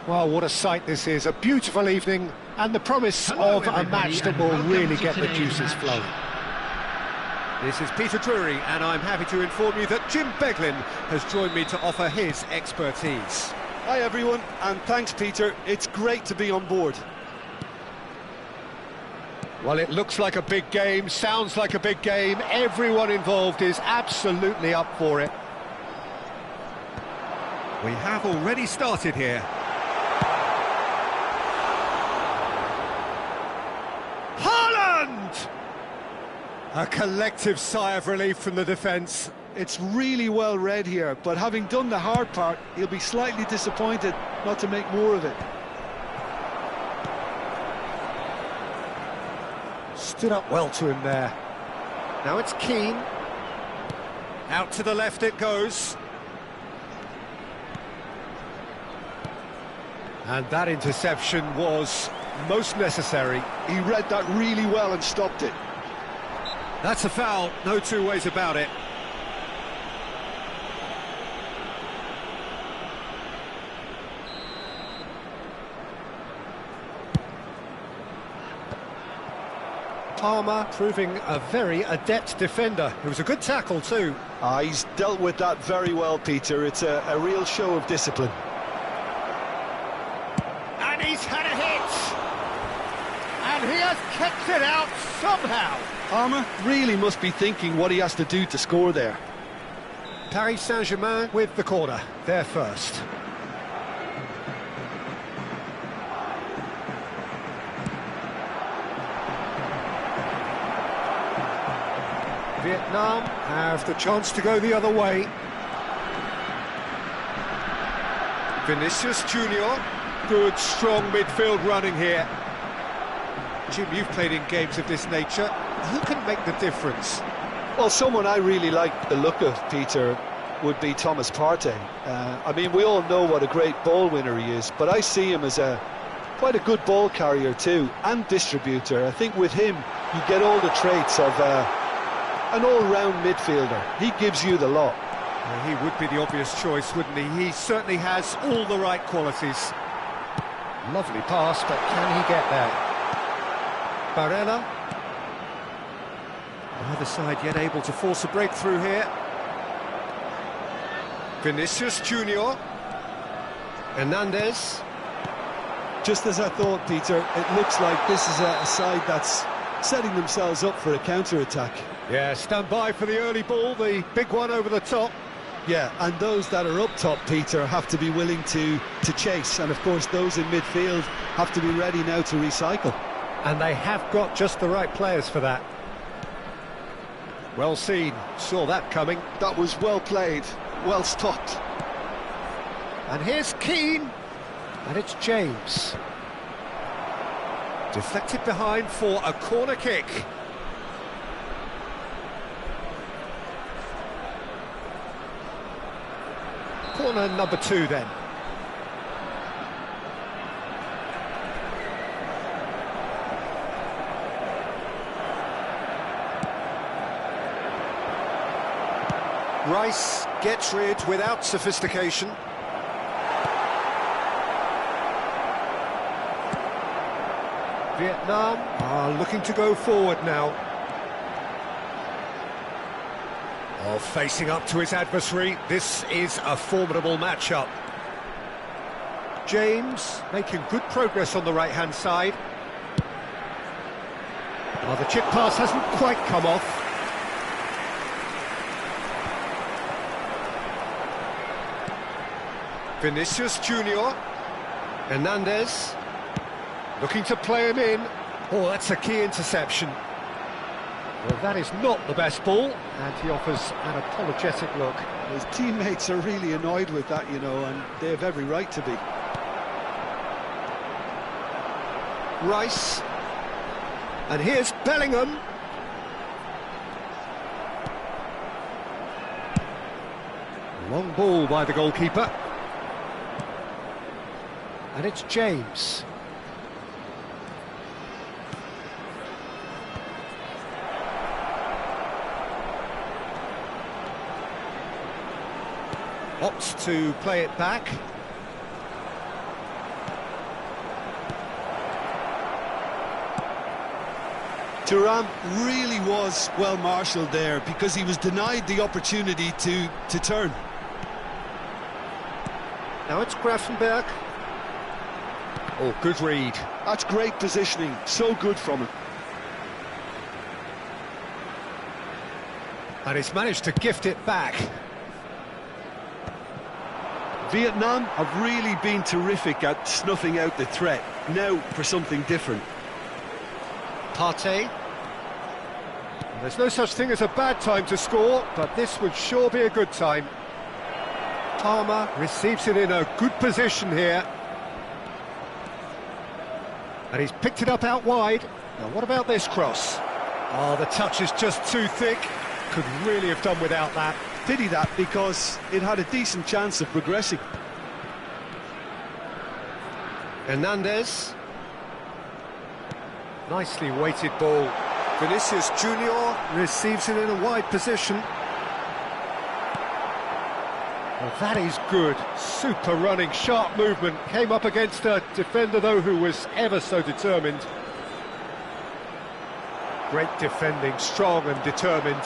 Well, what a sight this is, a beautiful evening and the promise of a match that will really get the juices flowing. This is Peter Drury and I'm happy to inform you that Jim Beglin has joined me to offer his expertise. Hi everyone, and thanks Peter, it's great to be on board. Well, it looks like a big game, sounds like a big game, everyone involved is absolutely up for it. We have already started here. A collective sigh of relief from the defence. It's really well read here, but having done the hard part, he'll be slightly disappointed not to make more of it. Stood up well to him there. Now it's Keane. Out to the left it goes. And that interception was most necessary. He read that really well and stopped it. That's a foul, no two ways about it. Palmer proving a very adept defender. It was a good tackle too. He's dealt with that very well, Peter. It's a real show of discipline. And he's had a hit! And he has kept it out somehow. Palmer really must be thinking what he has to do to score there. Paris Saint-Germain with the corner, they're first. Vietnam have the chance to go the other way. Vinicius Junior, good strong midfield running here. Jim, you've played in games of this nature. Who can make the difference? Well, someone I really like the look of, Peter, would be Thomas Partey. I mean, we all know what a great ball winner he is, but I see him as quite a good ball carrier too, and distributor. I think with him, you get all the traits of an all-round midfielder. He gives you the lot. Well, he would be the obvious choice, wouldn't he? He certainly has all the right qualities. Lovely pass, but can he get there? Barella. Neither side yet able to force a breakthrough here. Vinicius Junior. Hernandez. Just as I thought, Peter, it looks like this is a side that's setting themselves up for a counter-attack. Yeah, stand by for the early ball, the big one over the top. Yeah, and those that are up top, Peter, have to be willing to chase, and of course those in midfield have to be ready now to recycle. And they have got just the right players for that. Well seen, saw that coming. That was well played, well stopped. And here's Keane, and it's James. Deflected behind for a corner kick. Corner number 2 then. Rice gets rid without sophistication. Vietnam are looking to go forward now. Oh, facing up to his adversary, this is a formidable matchup. James making good progress on the right-hand side. Oh, the chip pass hasn't quite come off. Vinicius Junior. Hernandez looking to play him in. Oh, that's a key interception. Well, that is not the best ball, and he offers an apologetic look. His teammates are really annoyed with that, you know, and they have every right to be. Rice. And here's Bellingham. Long ball by the goalkeeper. And it's James. Opts to play it back. Thuram really was well marshalled there because he was denied the opportunity to turn. Now it's Grafenberg. Oh, good read. That's great positioning, so good from him. And he's managed to gift it back. Vietnam have really been terrific at snuffing out the threat. Now for something different. Partey. There's no such thing as a bad time to score, but this would sure be a good time. Palmer receives it in a good position here. And he's picked it up out wide. Now what about this cross? Oh, the touch is just too thick. Could really have done without that. Pity that, because it had a decent chance of progressing. Hernandez. Nicely weighted ball. Vinicius Junior Receives it in a wide position. Well, that is good. Super running, sharp movement. Came up against a defender, though, who was ever so determined. Great defending, strong and determined.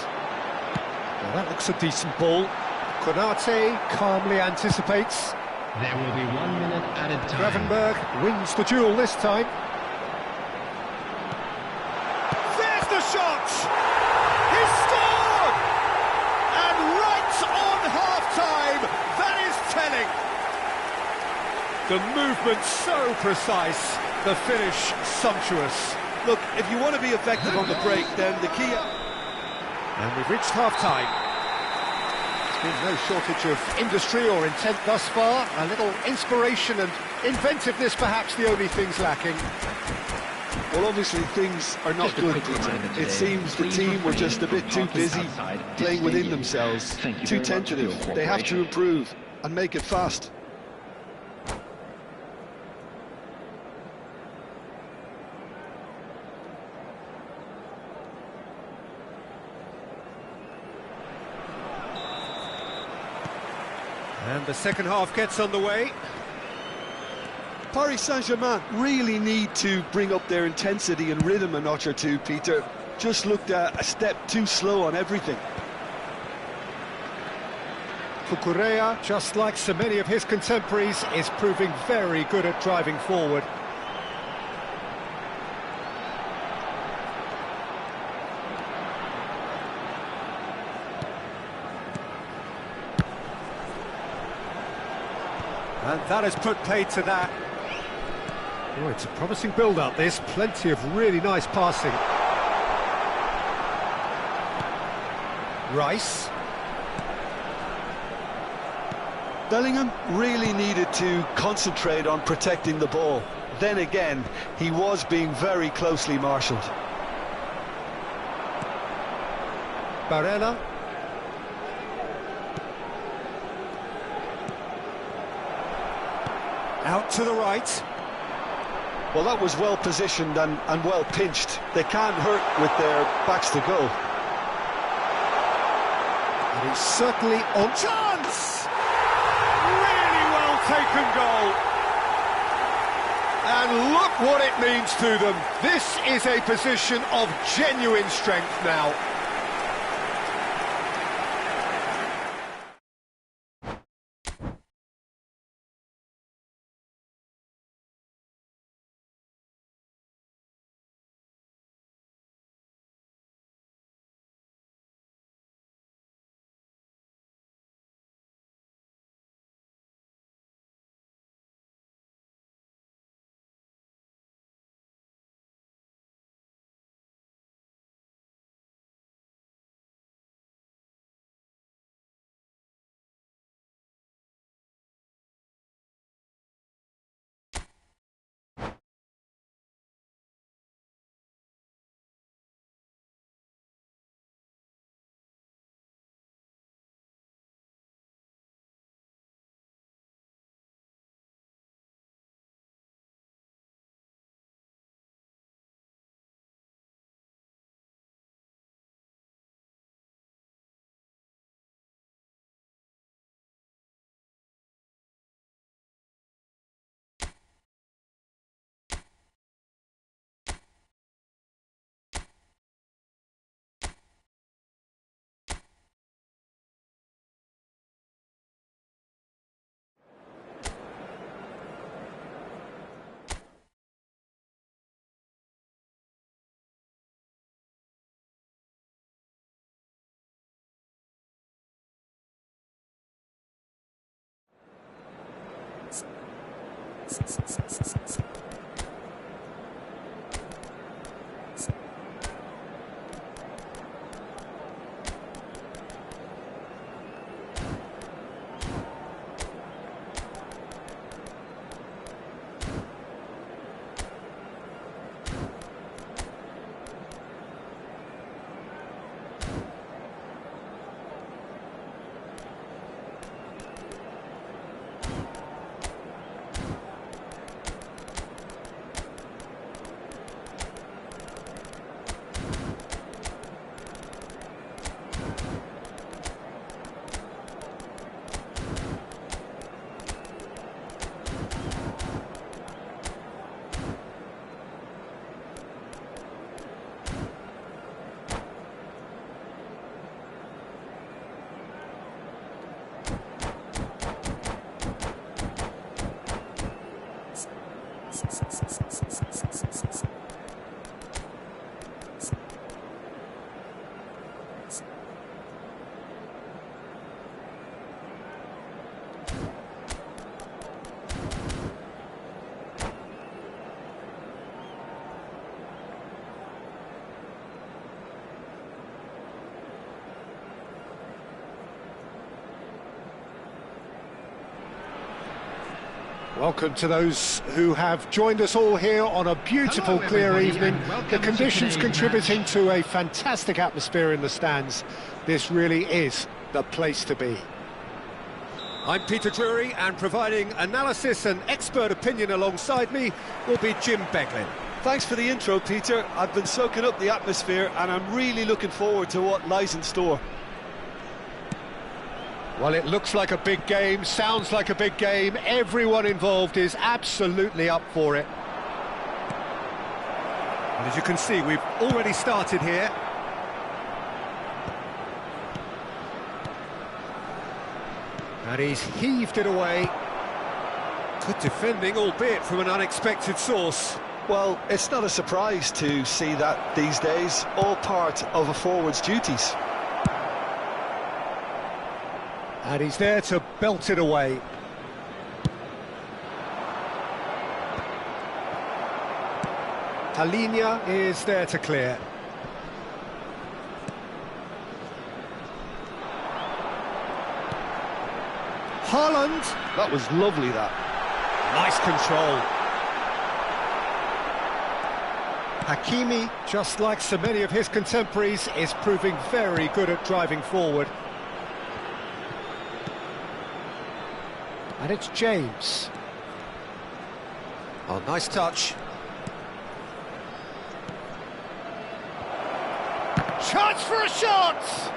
Well, that looks a decent ball. Konate calmly anticipates. There will be 1 minute added time. Gravenberg wins the duel this time. There's the shot! He scored! And right on half-time, that is telling. The movement so precise, the finish sumptuous. Look, if you want to be effective on the break, then the key... And we've reached half-time. There's been no shortage of industry or intent thus far. A little inspiration and inventiveness, perhaps the only things lacking. Well, obviously things are not good, Peter. It seems the team were just a bit too busy playing within themselves, too tentative. They have to improve and make it fast. And the second half gets underway. Paris Saint-Germain really need to bring up their intensity and rhythm a notch or two, Peter. Just looked a step too slow on everything. Cucurella, just like so many of his contemporaries, is proving very good at driving forward. And that has put paid to that. Oh, it's a promising build-up, this. Plenty of really nice passing. Rice. Bellingham really needed to concentrate on protecting the ball. Then again, he was being very closely marshalled. Barella. Out to the right. Well, that was well positioned and well pinched. They can't hurt with their backs to goal. And he's certainly on chance! Really well taken goal. And look what it means to them. This is a position of genuine strength now. Welcome to those who have joined us all here on a beautiful, clear evening. The conditions contributing to a fantastic atmosphere in the stands. This really is the place to be. I'm Peter Drury, and providing analysis and expert opinion alongside me will be Jim Beglin. Thanks for the intro, Peter. I've been soaking up the atmosphere and I'm really looking forward to what lies in store. Well, it looks like a big game, sounds like a big game. Everyone involved is absolutely up for it. And as you can see, we've already started here. And he's heaved it away. Good defending, albeit from an unexpected source. Well, it's not a surprise to see that these days, all part of a forward's duties. And he's there to belt it away. Palhinha is there to clear. Haaland. That was lovely, that. Nice control. Hakimi, just like so many of his contemporaries, is proving very good at driving forward. And it's James. Oh, nice touch. Chance for a shot!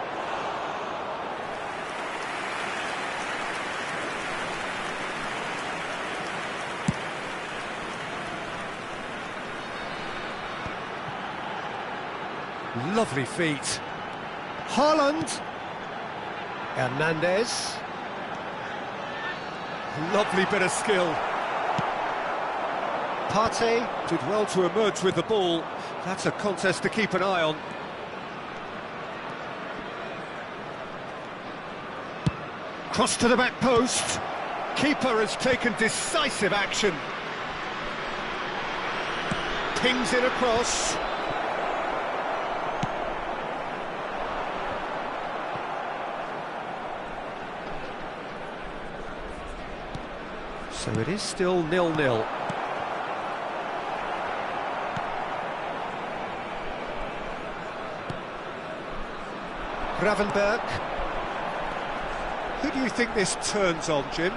Lovely feet. Haaland. Hernandez. Lovely bit of skill. Partey. Did well to emerge with the ball. That's a contest to keep an eye on. Cross to the back post. Keeper has taken decisive action. Pings it across. So it is still 0-0. Gravenberch. Who do you think this turns on, Jim?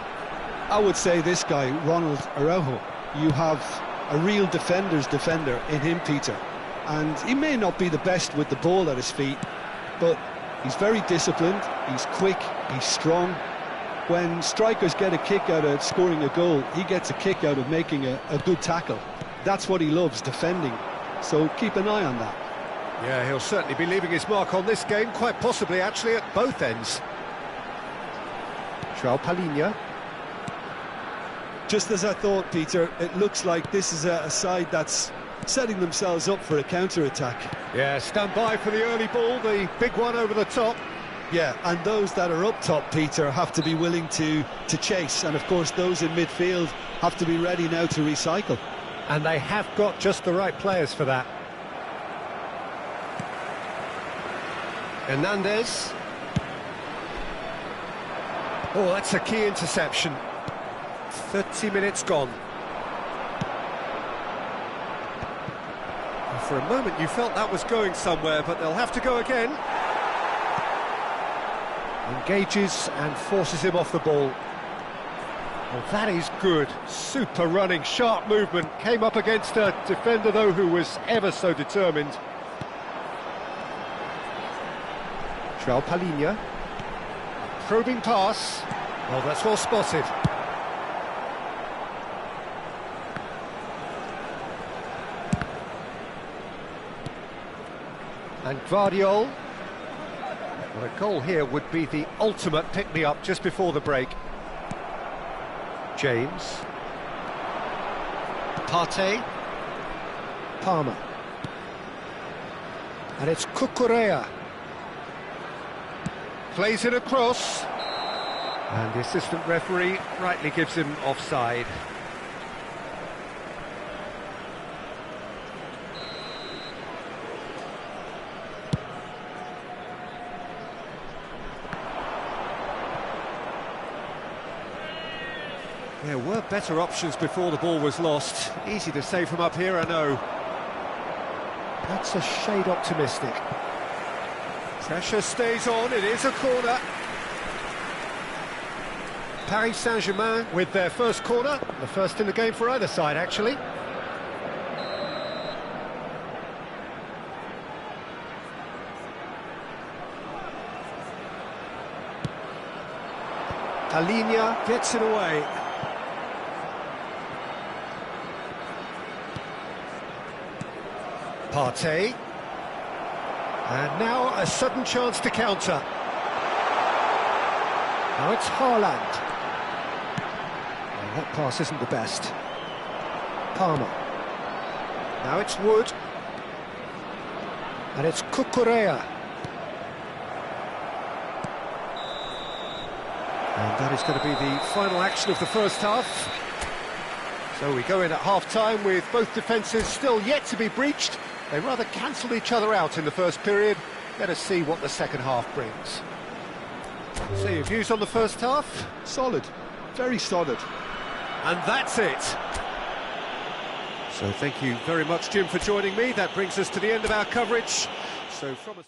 I would say this guy, Ronald Araujo. You have a real defender's defender in him, Peter. And he may not be the best with the ball at his feet, but he's very disciplined, he's quick, he's strong. When strikers get a kick out of scoring a goal, he gets a kick out of making a good tackle. That's what he loves, defending. So keep an eye on that. Yeah, he'll certainly be leaving his mark on this game, quite possibly actually at both ends. João Palhinha. Just as I thought, Peter, it looks like this is a side that's setting themselves up for a counter-attack. Yeah, stand by for the early ball, the big one over the top. Yeah, and those that are up top, Peter, have to be willing to chase. And, of course, those in midfield have to be ready now to recycle. And they have got just the right players for that. Hernandez. Oh, that's a key interception. 30 minutes gone. For a moment you felt that was going somewhere, but they'll have to go again. Engages and forces him off the ball. Well, that is good. Super running, sharp movement. Came up against a defender, though, who was ever so determined. João Palhinha. Probing pass. Oh, that's well spotted. And Gvardiol. Well, a goal here would be the ultimate pick-me-up just before the break. James. Partey. Palmer. And it's Cucurella. Plays it across. And the assistant referee rightly gives him offside. There were better options before the ball was lost. Easy to say from up here, I know. That's a shade optimistic. Pressure stays on, it is a corner. Paris Saint-Germain with their first corner, the first in the game for either side, actually. Palhinha Gets it away. Partey. And now a sudden chance to counter. Now it's Haaland. Well, that pass isn't the best. Palmer. Now it's Wood. And it's Cucurella. And that is going to be the final action of the first half. So we go in at half-time with both defences still yet to be breached. They rather cancelled each other out in the first period. Let us see what the second half brings. So your views on the first half? Solid, very solid. And that's it. So thank you very much, Jim, for joining me. That brings us to the end of our coverage. So from us...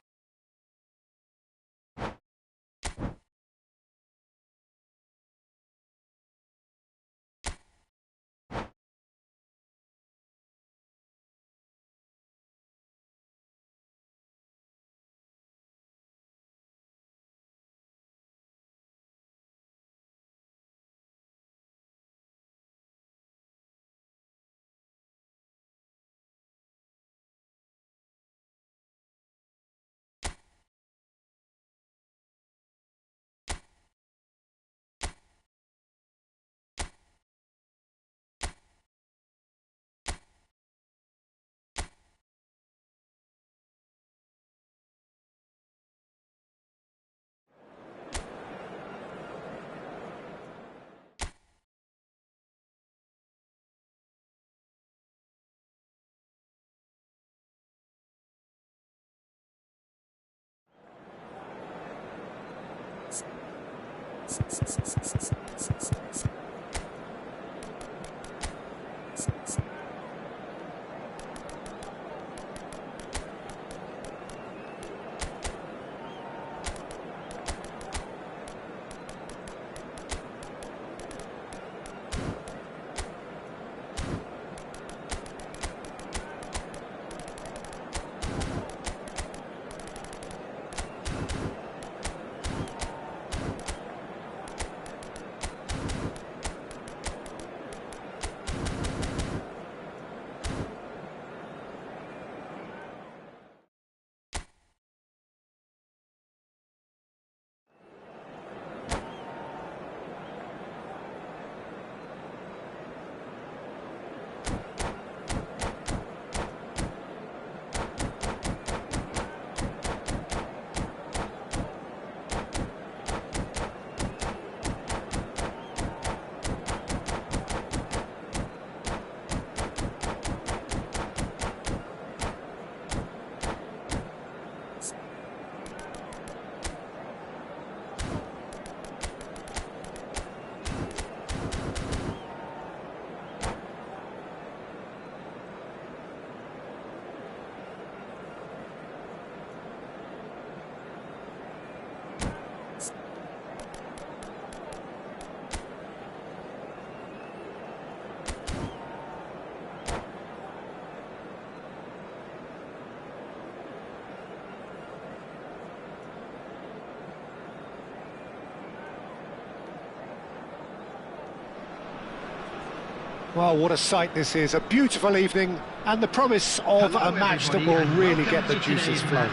Well, what a sight this is, a beautiful evening, and the promise of a match that will really get the juices flowing.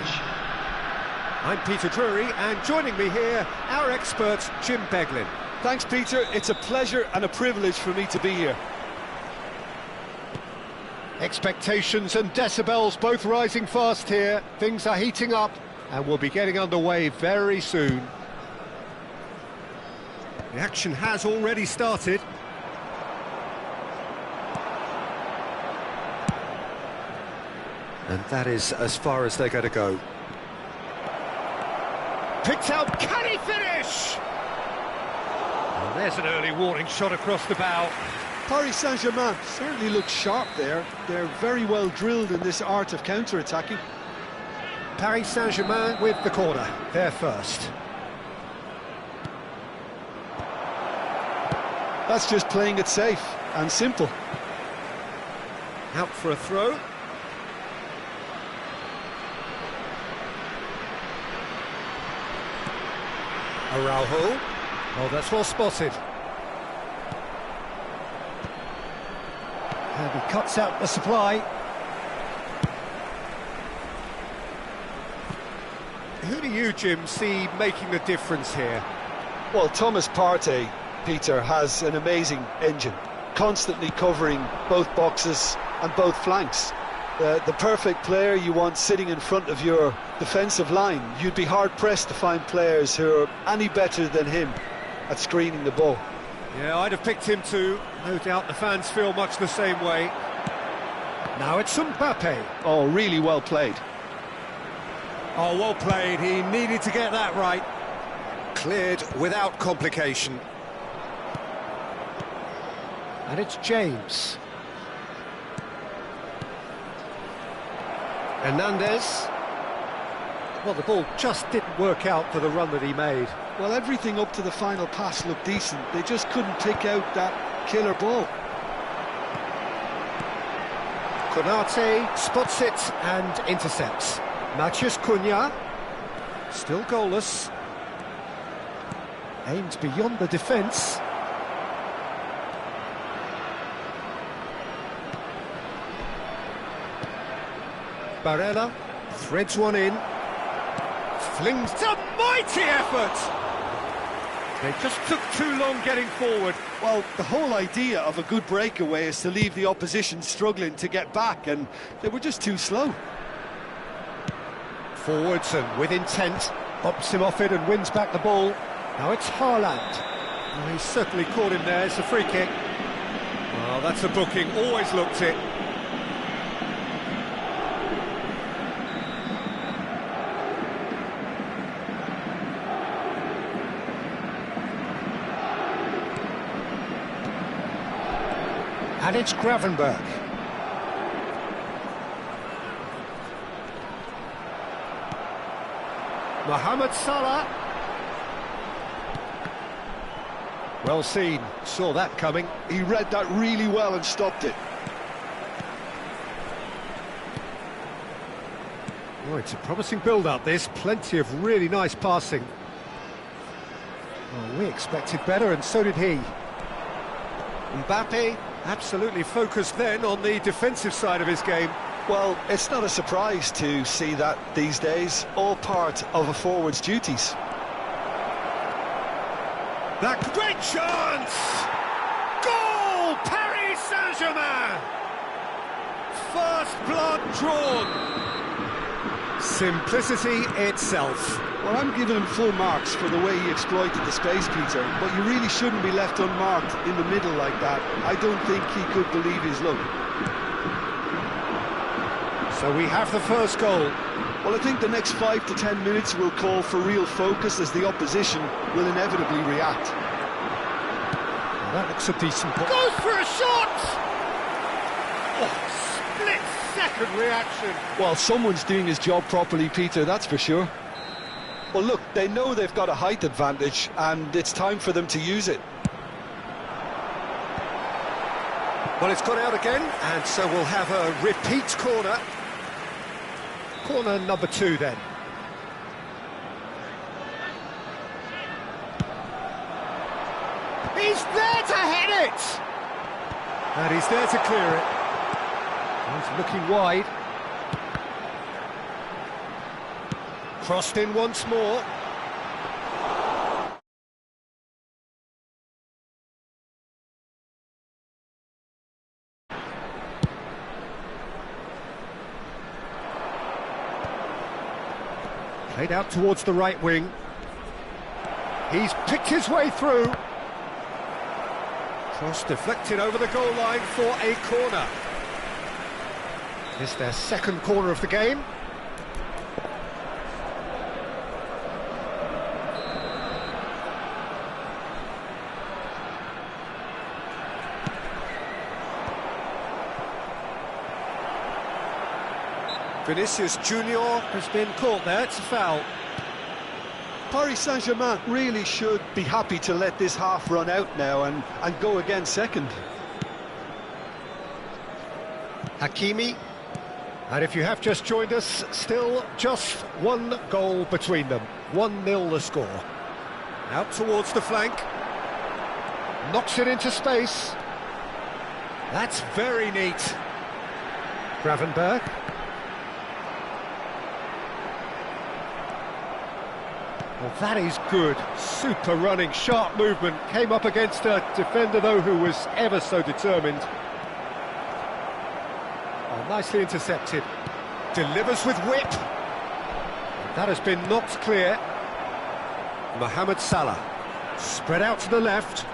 I'm Peter Drury, and joining me here, our expert, Jim Beglin. Thanks, Peter. It's a pleasure and a privilege for me to be here. Expectations and decibels both rising fast here. Things are heating up, and we'll be getting underway very soon. The action has already started. And that is as far as they're going to go. Picked out, can he finish? And there's an early warning shot across the bow. Paris Saint-Germain certainly looks sharp there. They're very well drilled in this art of counter-attacking. Paris Saint-Germain with the corner, they're first. That's just playing it safe and simple. Out for a throw. Araujo. Oh, that's well spotted. And he cuts out the supply. Who do you, Jim, see making the difference here? Well, Thomas Partey, Peter, has an amazing engine, constantly covering both boxes and both flanks. The perfect player you want sitting in front of your defensive line. You'd be hard-pressed to find players who are any better than him at screening the ball. Yeah, I'd have picked him too. No doubt the fans feel much the same way. Now it's Mbappe. Oh, really well played. Oh, well played. He needed to get that right. Cleared without complication. And it's James. Hernandez. Well, the ball just didn't work out for the run that he made. Well, everything up to the final pass looked decent. They just couldn't pick out that killer ball. Konate spots it and intercepts. Matheus Cunha. Still goalless. Aimed beyond the defence. Barella threads one in. Flings a mighty effort! They just took too long getting forward. Well, the whole idea of a good breakaway is to leave the opposition struggling to get back, and they were just too slow. Forwards and with intent. Bumps him off it and wins back the ball. Now it's Haaland. Well, he's certainly caught him there. It's a free kick. Well, that's a booking. Always looked it. And it's Gravenberch. Mohamed Salah. Well seen, saw that coming. He read that really well and stopped it. Oh, it's a promising build-up, this. Plenty of really nice passing. Well, we expected better, and so did he. Mbappe absolutely focused then on the defensive side of his game. Well, it's not a surprise to see that these days, all part of a forward's duties. That great chance! Goal! Paris Saint-Germain! First blood drawn. Simplicity itself. Well, I'm giving him full marks for the way he exploited the space, Peter, but you really shouldn't be left unmarked in the middle like that. I don't think he could believe his luck. So we have the first goal. Well, I think the next 5 to 10 minutes will call for real focus as the opposition will inevitably react. Well, that looks a decent ball. Goes for a shot! Oh, split-second reaction. Well, someone's doing his job properly, Peter, that's for sure. Well, look, they know they've got a height advantage, and it's time for them to use it. Well, it's gone out again, and so we'll have a repeat corner. Corner number 2 then. He's there to head it! And he's there to clear it. He's looking wide. Crossed in once more. Played out towards the right wing. He's picked his way through. Cross deflected over the goal line for a corner. It's their second corner of the game. Vinicius Junior has been caught there. It's a foul. Paris Saint-Germain really should be happy to let this half run out now and go again second. Hakimi. And if you have just joined us, still just one goal between them. 1-0 the score. Out towards the flank. Knocks it into space. That's very neat. Gravenberch. Well, that is good. Super running, sharp movement. Came up against a defender, though, who was ever so determined. Oh, nicely intercepted. Delivers with whip. That has been knocked clear. Mohamed Salah. Spread out to the left.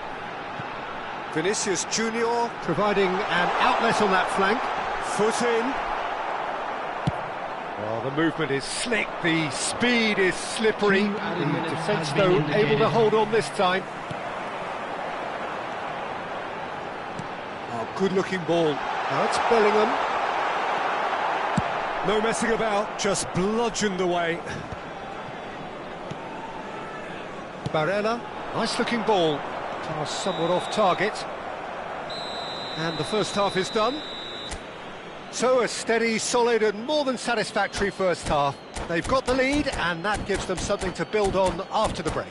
Vinicius Junior Providing an outlet on that flank. foot in. Oh, the movement is slick, the speed is slippery. 2 added The minutes defence, has been though, indicated. able to hold on this time. Oh, good-looking ball. Now it's Bellingham. No messing about, just bludgeoned away. Barella, nice-looking ball. Pass somewhat off target. And the first half is done. So a steady, solid and more than satisfactory first half. They've got the lead and that gives them something to build on after the break.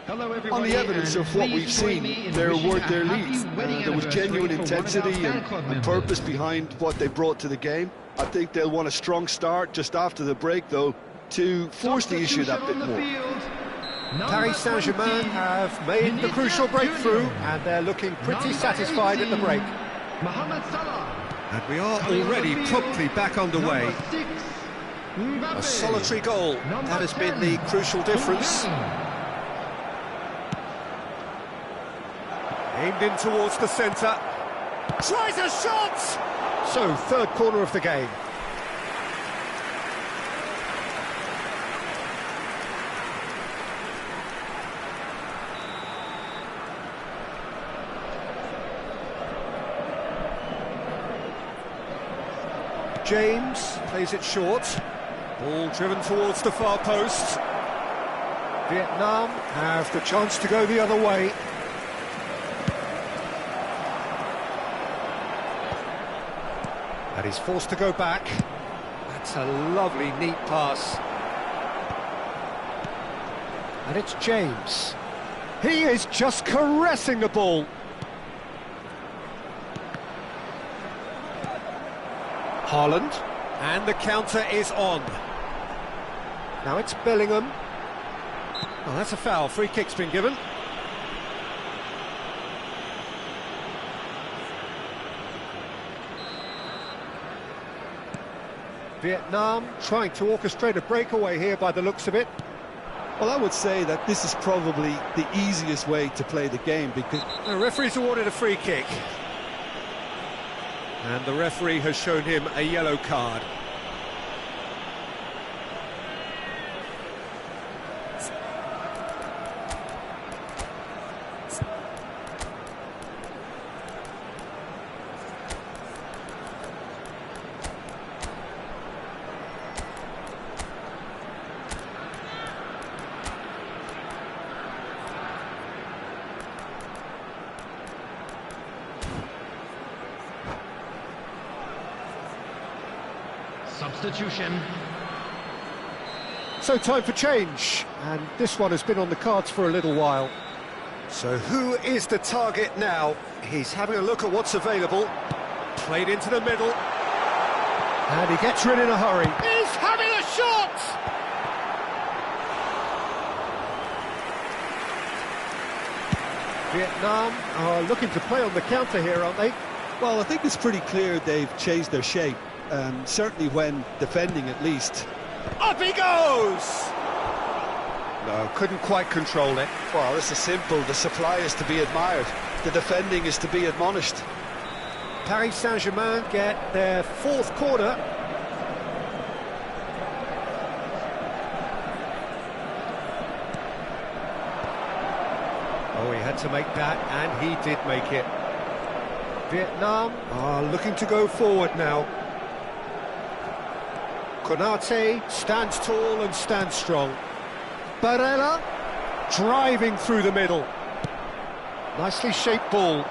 Hello On everybody, the evidence and of what please we've join me seen, in they're wishing worth a their happy lead. wedding There was genuine anniversary for one of our intensity fan club and members. purpose behind what they brought to the game. I think they'll want a strong start just after the break, though, to force the issue that bit more. Paris Saint-Germain have made the crucial breakthrough and they're looking pretty satisfied at the break. Mohamed Salah. And we are already promptly back underway. Number 6, Mbappe. A solitary goal, Number that has been 10, the crucial difference. Aimed in towards the centre. Tries a shot! So, third corner of the game. James plays it short. Ball driven towards the far post. Vietnam have the chance to go the other way. And he's forced to go back. That's a lovely, neat pass. And it's James. He is just caressing the ball. Haaland. And the counter is on. Now it's Bellingham. Oh, that's a foul. Free kick's been given. Vietnam trying to orchestrate a breakaway here by the looks of it. Well, I would say that this is probably the easiest way to play the game because The referee's awarded a free kick. And the referee has shown him a yellow card. Substitution. So time for change, and this one has been on the cards for a little while. So who is the target now? He's having a look at what's available. Played into the middle. And he gets rid in a hurry. He's having a shot! Vietnam are looking to play on the counter here, aren't they? well, I think it's pretty clear they've changed their shape, certainly when defending at least. Up he goes! No, couldn't quite control it. Well, this is simple. The supply is to be admired. The defending is to be admonished. Paris Saint-Germain get their fourth corner. Oh, he had to make that, and he did make it. Vietnam are looking to go forward now. Konate stands tall and stands strong. Barella driving through the middle. Nicely shaped ball.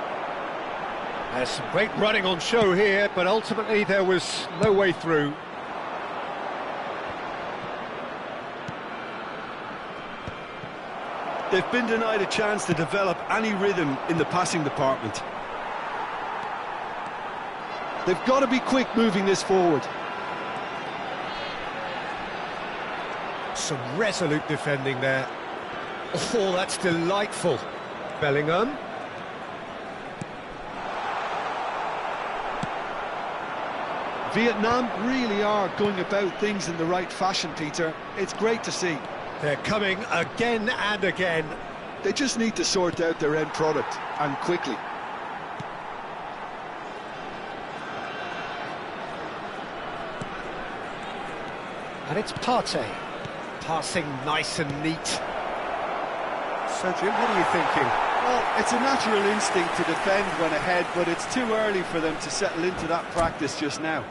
There's some great running on show here, but ultimately there was no way through. They've been denied a chance to develop any rhythm in the passing department. They've got to be quick moving this forward. Some resolute defending there. Oh, that's delightful. Bellingham. Vietnam really are going about things in the right fashion, Peter. It's great to see. They're coming again and again. They just need to sort out their end product, and quickly. And it's Partey. Passing nice and neat. So, Jim, what are you thinking? Well, it's a natural instinct to defend when ahead, but it's too early for them to settle into that practice just now.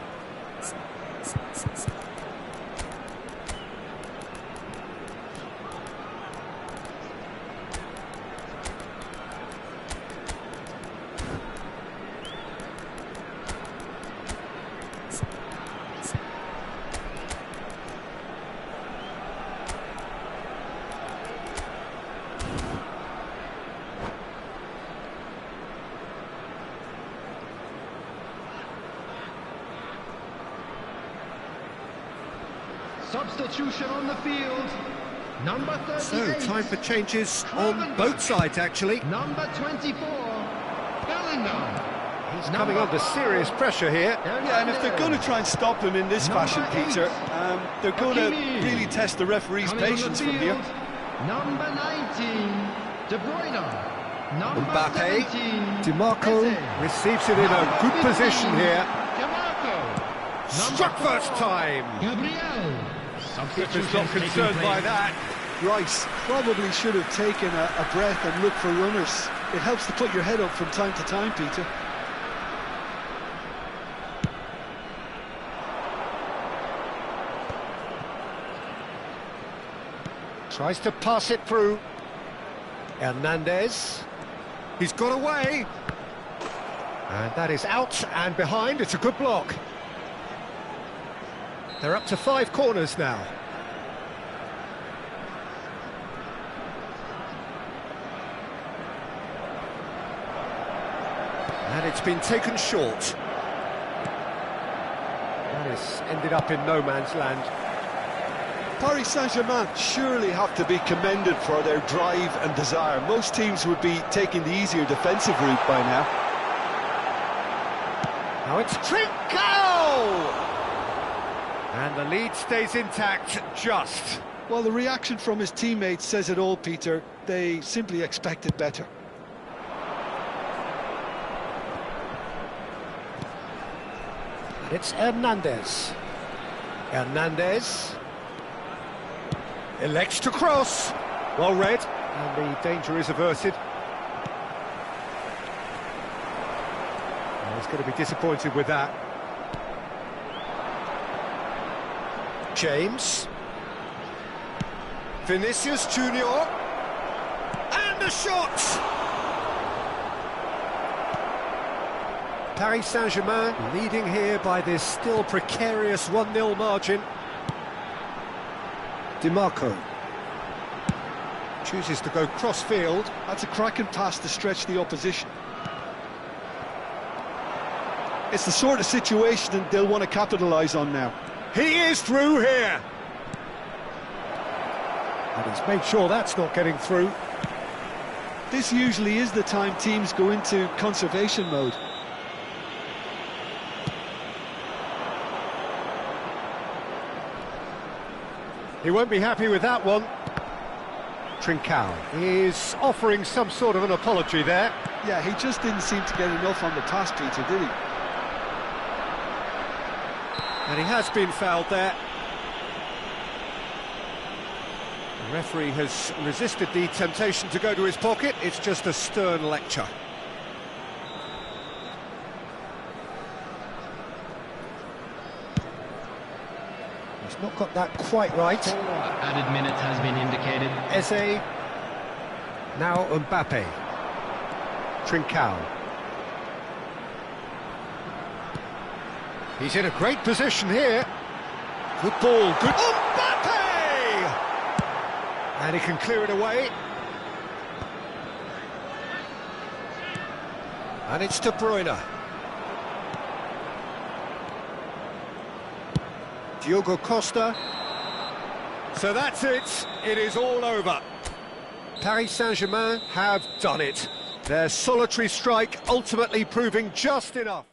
Substitution on the field. Number 38. So, time for changes on both sides, actually. Number 24. Bellingham. He's coming under serious pressure here. Yeah, and if they're going to try and stop him in this fashion, Peter, they're going to really test the referee's patience from here. Number 19. De Bruyne. Number Mbappe. 17. DiMarco Eze. receives it in a good 15. position here. DiMarco. Struck first time. Gabriel. Keeper's not concerned by that. Rice probably should have taken a breath and looked for runners. It helps to put your head up from time to time, Peter. Tries to pass it through. Hernandez. He's got away. And that is out and behind. It's a good block. They're up to 5 corners now. And it's been taken short. That has ended up in no man's land. Paris Saint-Germain surely have to be commended for their drive and desire. Most teams would be taking the easier defensive route by now. Now it's Trincao! And the lead stays intact, just. Well, the reaction from his teammates says it all, Peter. They simply expected better. And it's Hernandez. Hernandez. Elects to cross. Well read. And the danger is averted. Well, he's going to be disappointed with that. James. Vinicius Junior. And a shot! Paris Saint-Germain Leading here by this still precarious 1-0 margin. DiMarco. Chooses to go cross-field. That's a cracking pass to stretch the opposition. It's the sort of situation that they'll want to capitalise on now. He is through here. And he's made sure that's not getting through. This usually is the time teams go into conservation mode. He won't be happy with that one. Trincao is offering some sort of an apology there. Yeah, he just didn't seem to get enough on the pass, Peter, did he? And he has been fouled there. The referee has resisted the temptation to go to his pocket. It's just a stern lecture. He's not got that quite right. Added minute has been indicated. Eze. Now Mbappe. Trincao. He's in a great position here. Good ball, good... Mbappe! And he can clear it away. And it's De Bruyne. Diogo Costa. So that's it. It is all over. Paris Saint-Germain have done it. Their solitary strike ultimately proving just enough.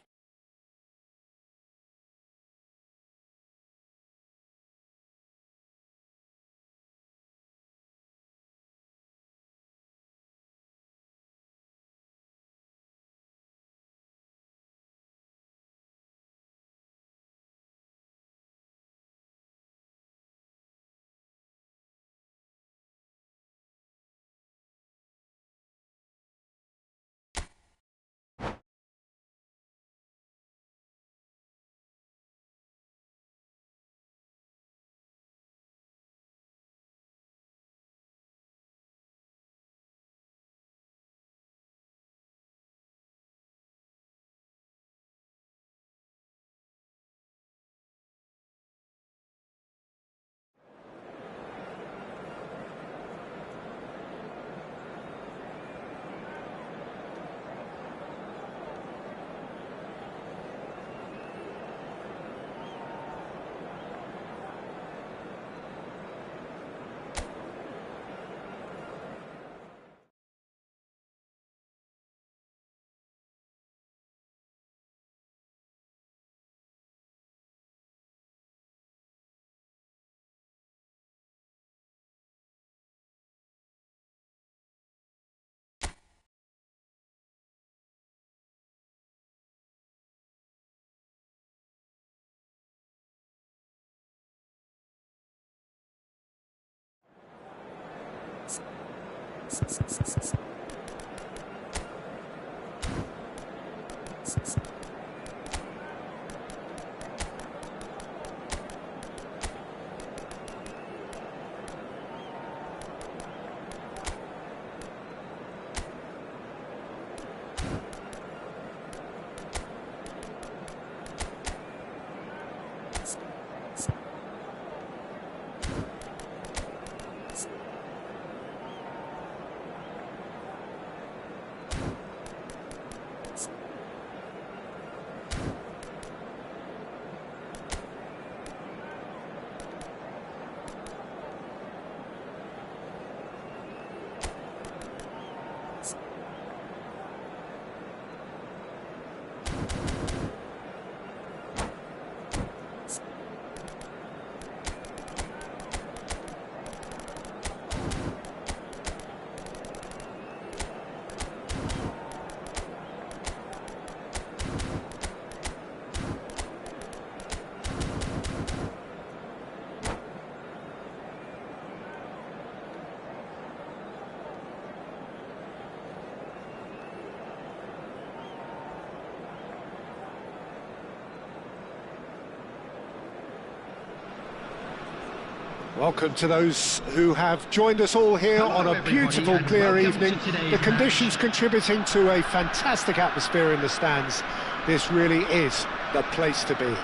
Welcome to those who have joined us all here on a beautiful, clear evening. The conditions contributing to a fantastic atmosphere in the stands. This really is the place to be.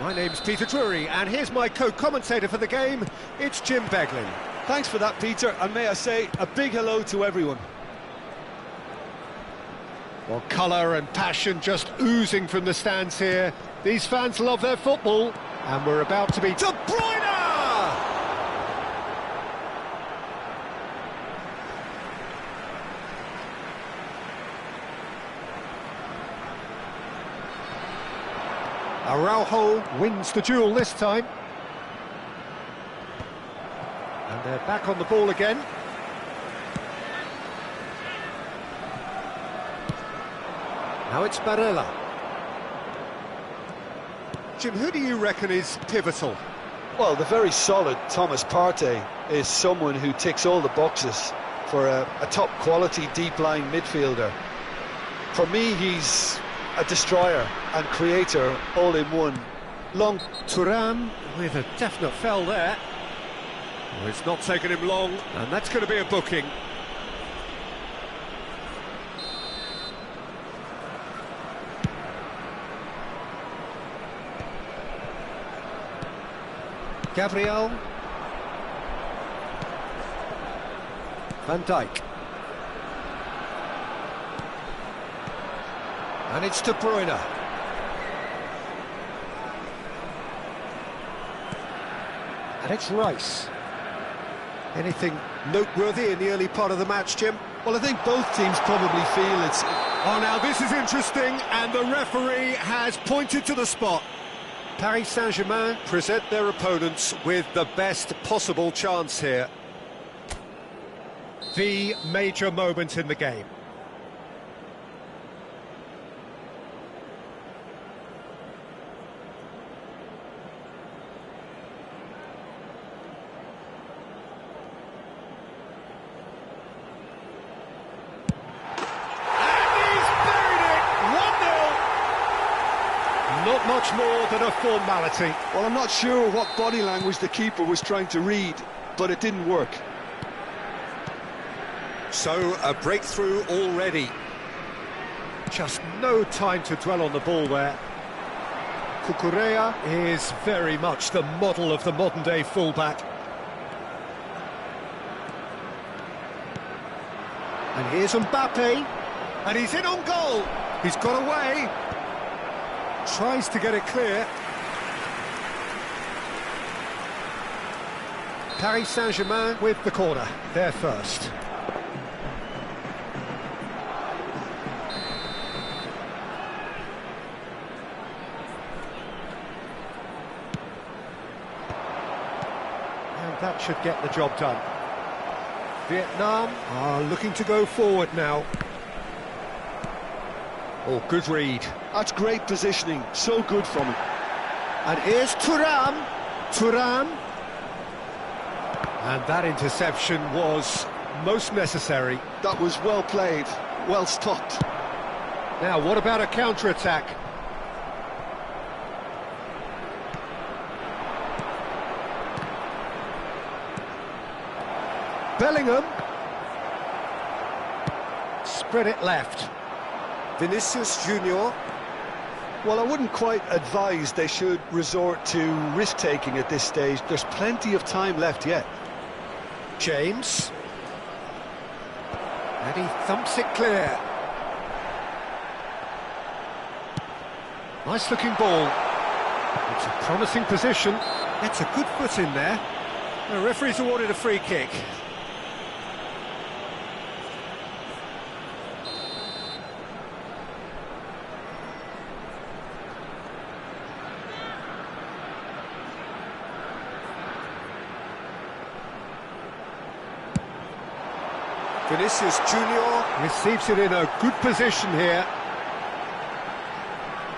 My name's Peter Drury, and here's my co-commentator for the game. It's Jim Beglin. Thanks for that, Peter, and may I say a big hello to everyone. Well, colour and passion just oozing from the stands here. These fans love their football, and we're about to be... De Bruyne! Araujo wins the duel this time. And they're back on the ball again. Now it's Barella. Jim, who do you reckon is pivotal? Well, the very solid Thomas Partey is someone who ticks all the boxes for a top-quality, deep-lying midfielder. For me, he's a destroyer and creator all in one. Long Thuram with a definite fell there. Well, it's not taken him long, and that's going to be a booking. Gabriel. Van Dijk. And it's De Bruyne. And it's Rice. Anything noteworthy in the early part of the match, Jim? Well, I think both teams probably feel it's... Oh, now this is interesting, and the referee has pointed to the spot. Paris Saint-Germain present their opponents with the best possible chance here. The major moment in the game. Not much more than a formality. Well, I'm not sure what body language the keeper was trying to read, but it didn't work. So, a breakthrough already. Just no time to dwell on the ball there. Cucurella is very much the model of the modern-day fullback. And here's Mbappe. And he's in on goal. He's got away. Tries to get it clear. Paris Saint-Germain with the corner. They're first. And that should get the job done. Vietnam are looking to go forward now. Oh, good read. That's great positioning, so good from him. And here's Thuram. Thuram. And that interception was most necessary. That was well played, well stopped. Now, what about a counter-attack? Bellingham. Spread it left. Vinicius Junior. Well, I wouldn't quite advise they should resort to risk-taking at this stage. There's plenty of time left yet. James. And he thumps it clear. Nice looking ball. It's a promising position. That's a good foot in there. The referee's awarded a free kick. Vinicius Junior receives it in a good position here.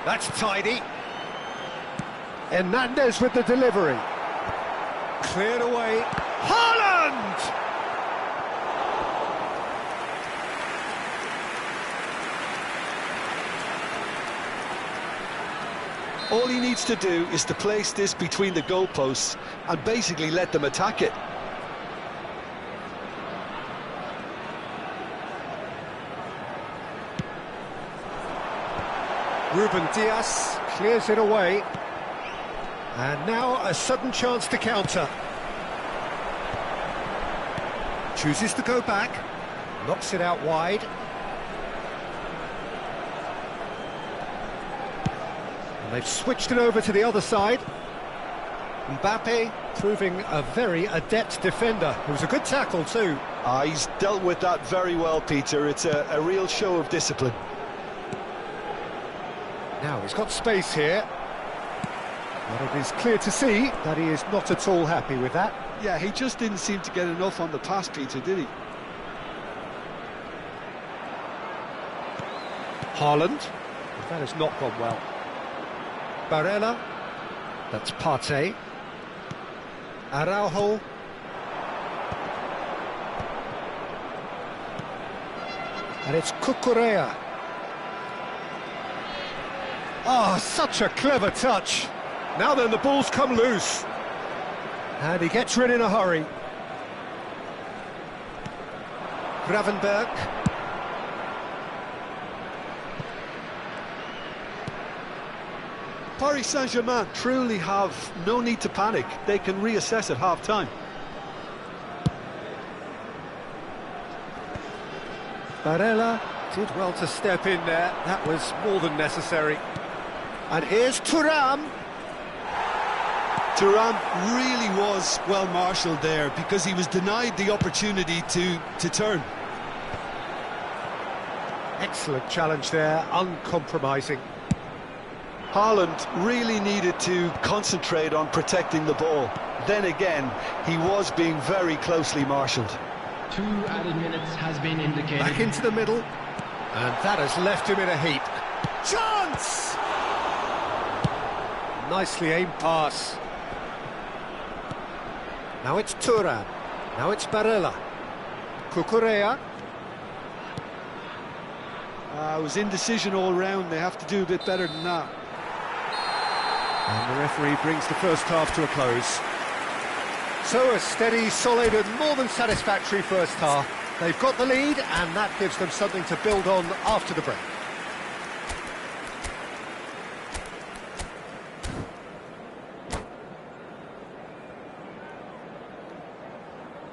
That's tidy. Hernandez with the delivery. Cleared away. Haaland! All he needs to do is to place this between the goalposts and basically let them attack it. Ruben Dias clears it away. And now a sudden chance to counter. Chooses to go back. Knocks it out wide. And they've switched it over to the other side. Mbappe proving a very adept defender. It was a good tackle too. He's dealt with that very well, Peter. It's a real show of discipline. Now he's got space here. But it is clear to see that he is not at all happy with that. Yeah, he just didn't seem to get enough on the pass, Peter, did he? Haaland. That has not gone well. Barella. That's Partey. Araujo. And it's Cucurella. Oh, such a clever touch. Now then, the ball's come loose. And he gets rid in a hurry. Gravenberg. Paris Saint-Germain truly have no need to panic. They can reassess at half-time. Barella did well to step in there. That was more than necessary. And here's Thuram. Thuram really was well marshalled there because he was denied the opportunity to turn. Excellent challenge there, uncompromising. Haaland really needed to concentrate on protecting the ball. Then again, he was being very closely marshalled. 2 added minutes has been indicated. Back into the middle, and that has left him in a heap. Chance! Nicely aimed pass. Now it's Thuram. Now it's Barella. Cucurella. It was indecision all round. They have to do a bit better than that. And the referee brings the first half to a close. So a steady, solid and more than satisfactory first half. They've got the lead and that gives them something to build on after the break.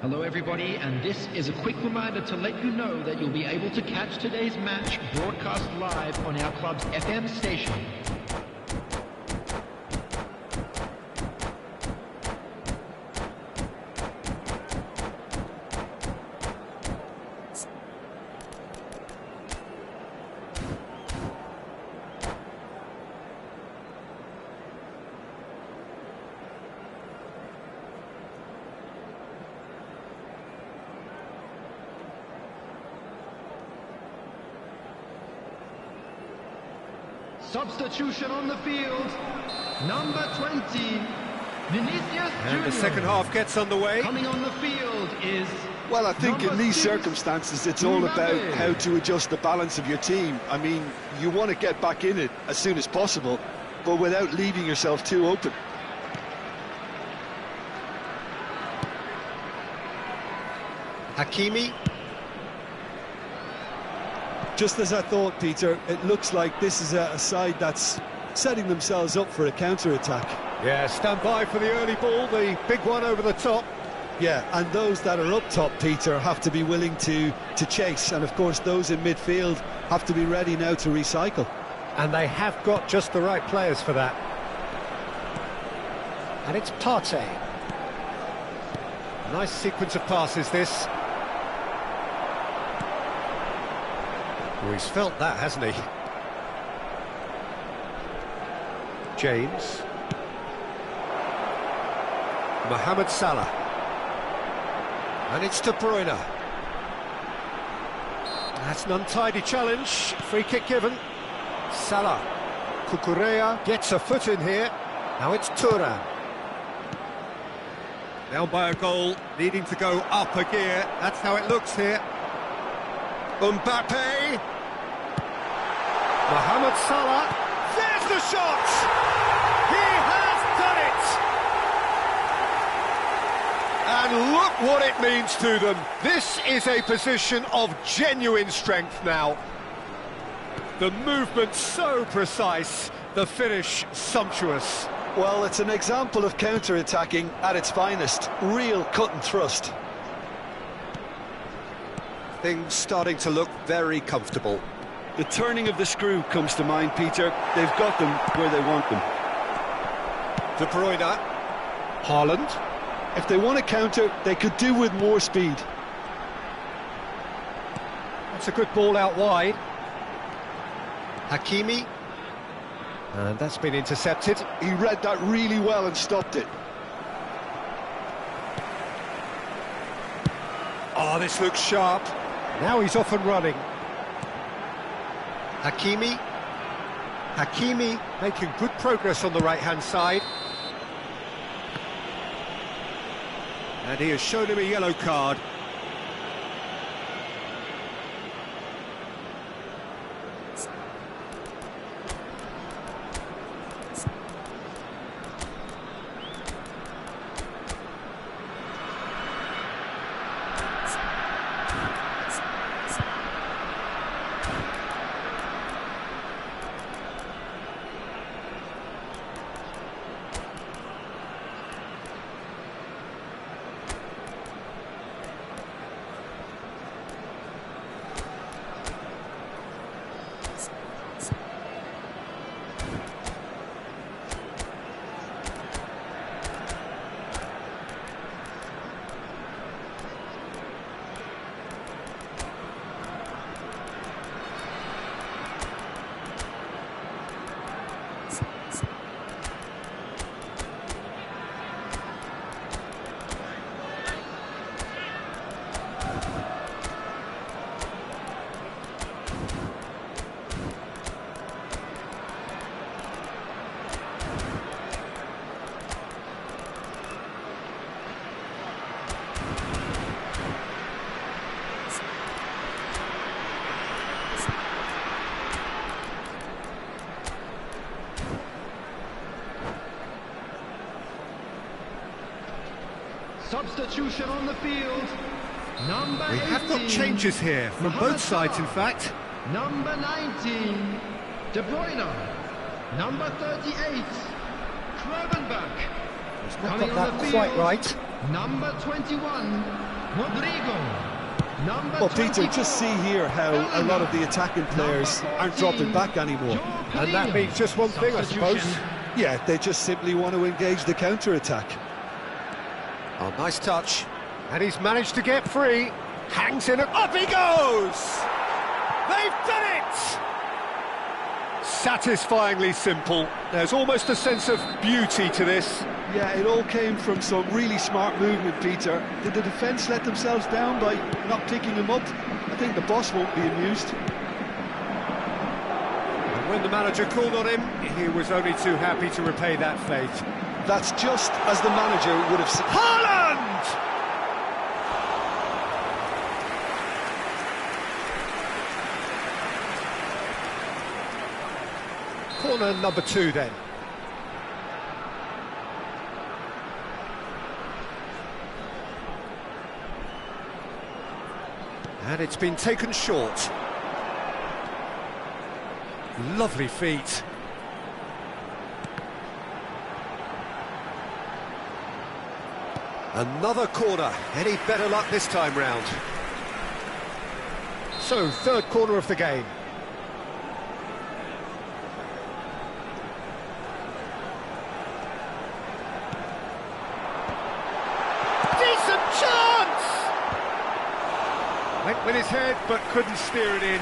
Hello everybody, and this is a quick reminder to let you know that you'll be able to catch today's match broadcast live on our club's FM station. Substitution on the field, number 20, Vinicius And Junior. the second half gets underway. Coming on the field is... Well, I think in number these 6, circumstances, it's all about Mbappe. how to adjust the balance of your team. I mean, you want to get back in it as soon as possible, but without leaving yourself too open. Hakimi. Just as I thought, Peter, it looks like this is a side that's setting themselves up for a counter-attack. Yeah, stand by for the early ball, the big one over the top. Yeah, and those that are up top, Peter, have to be willing to chase. And, of course, those in midfield have to be ready now to recycle. And they have got just the right players for that. And it's Partey. Nice sequence of passes, this. Oh, he's felt that, hasn't he? James. Mohamed Salah. And it's De Bruyne. That's an untidy challenge. Free kick given. Salah. Cucurella gets a foot in here. Now it's Thuram. Down by a goal, needing to go up a gear. That's how it looks here. Mbappe. Mohamed Salah. There's the shot! He has done it! And look what it means to them. This is a position of genuine strength now. The movement so precise, the finish sumptuous. Well, it's an example of counter-attacking at its finest. Real cut and thrust. Things starting to look very comfortable. The turning of the screw comes to mind, Peter. They've got them where they want them. De Bruyne. Haaland. If they want to counter, they could do with more speed. That's a good ball out wide. Hakimi. And that's been intercepted. He read that really well and stopped it. Oh, this looks sharp. Now he's off and running. Hakimi. Hakimi making good progress on the right-hand side. And he has shown him a yellow card. Substitution on the field. Number We 18. have got changes here from both sides, in fact. Number 19, De Bruyne. Number 38, Krovenbach. He's not got that quite right. Number 21, Rodrigo. Number Well, Peter, 24, just see here how a lot of the attacking players aren't dropping back anymore. And that means just one thing, I suppose. Yeah, they just simply want to engage the counter-attack. Oh, nice touch. And he's managed to get free. Hangs in, up he goes! They've done it! Satisfyingly simple. There's almost a sense of beauty to this. Yeah, it all came from some really smart movement, Peter. Did the defence let themselves down by not picking him up? I think the boss won't be amused. And when the manager called on him, he was only too happy to repay that faith. That's just as the manager would have said. Haaland! Corner number 2 then. And it's been taken short. Lovely feet. Another corner. Any better luck this time round? So, third corner of the game. Decent chance! Went with his head, but couldn't steer it in.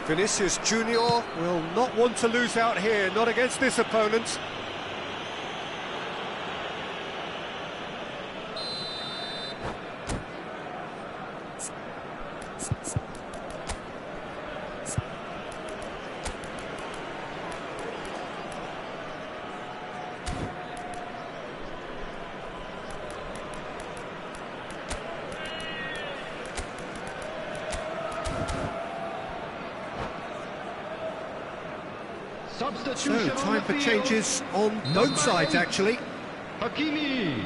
Vinicius Junior will not want to lose out here, not against this opponent. Substitution So, time for field. changes on Number both sides, 8, actually. Hakimi.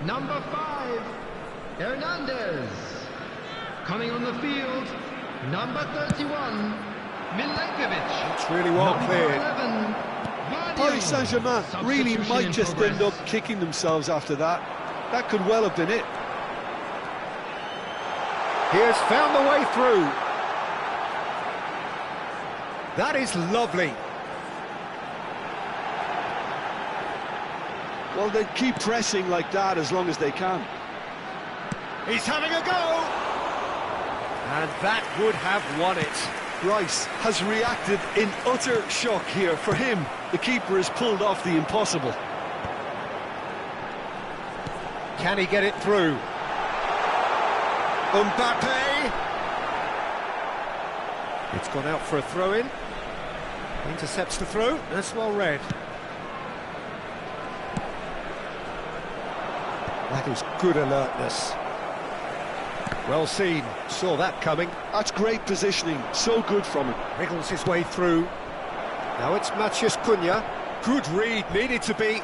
Number 5, Hernandez. Coming on the field, number 31, Milenkovic. It's really well Number cleared. 11, Paris Guardiola. Saint-Germain really Substitution might in just end progress. up kicking themselves after that. That could well have been it. He has found the way through. That is lovely. Well, they keep pressing like that as long as they can. He's having a go! And that would have won it. Rice has reacted in utter shock here. For him, the keeper has pulled off the impossible. Can he get it through? Mbappe! It's gone out for a throw-in. Intercepts the throw. That's well read. That is good alertness. Well seen. Saw that coming. That's great positioning. So good from him. Wriggles his way through. Now it's Matheus Cunha. Good read. Needed to be.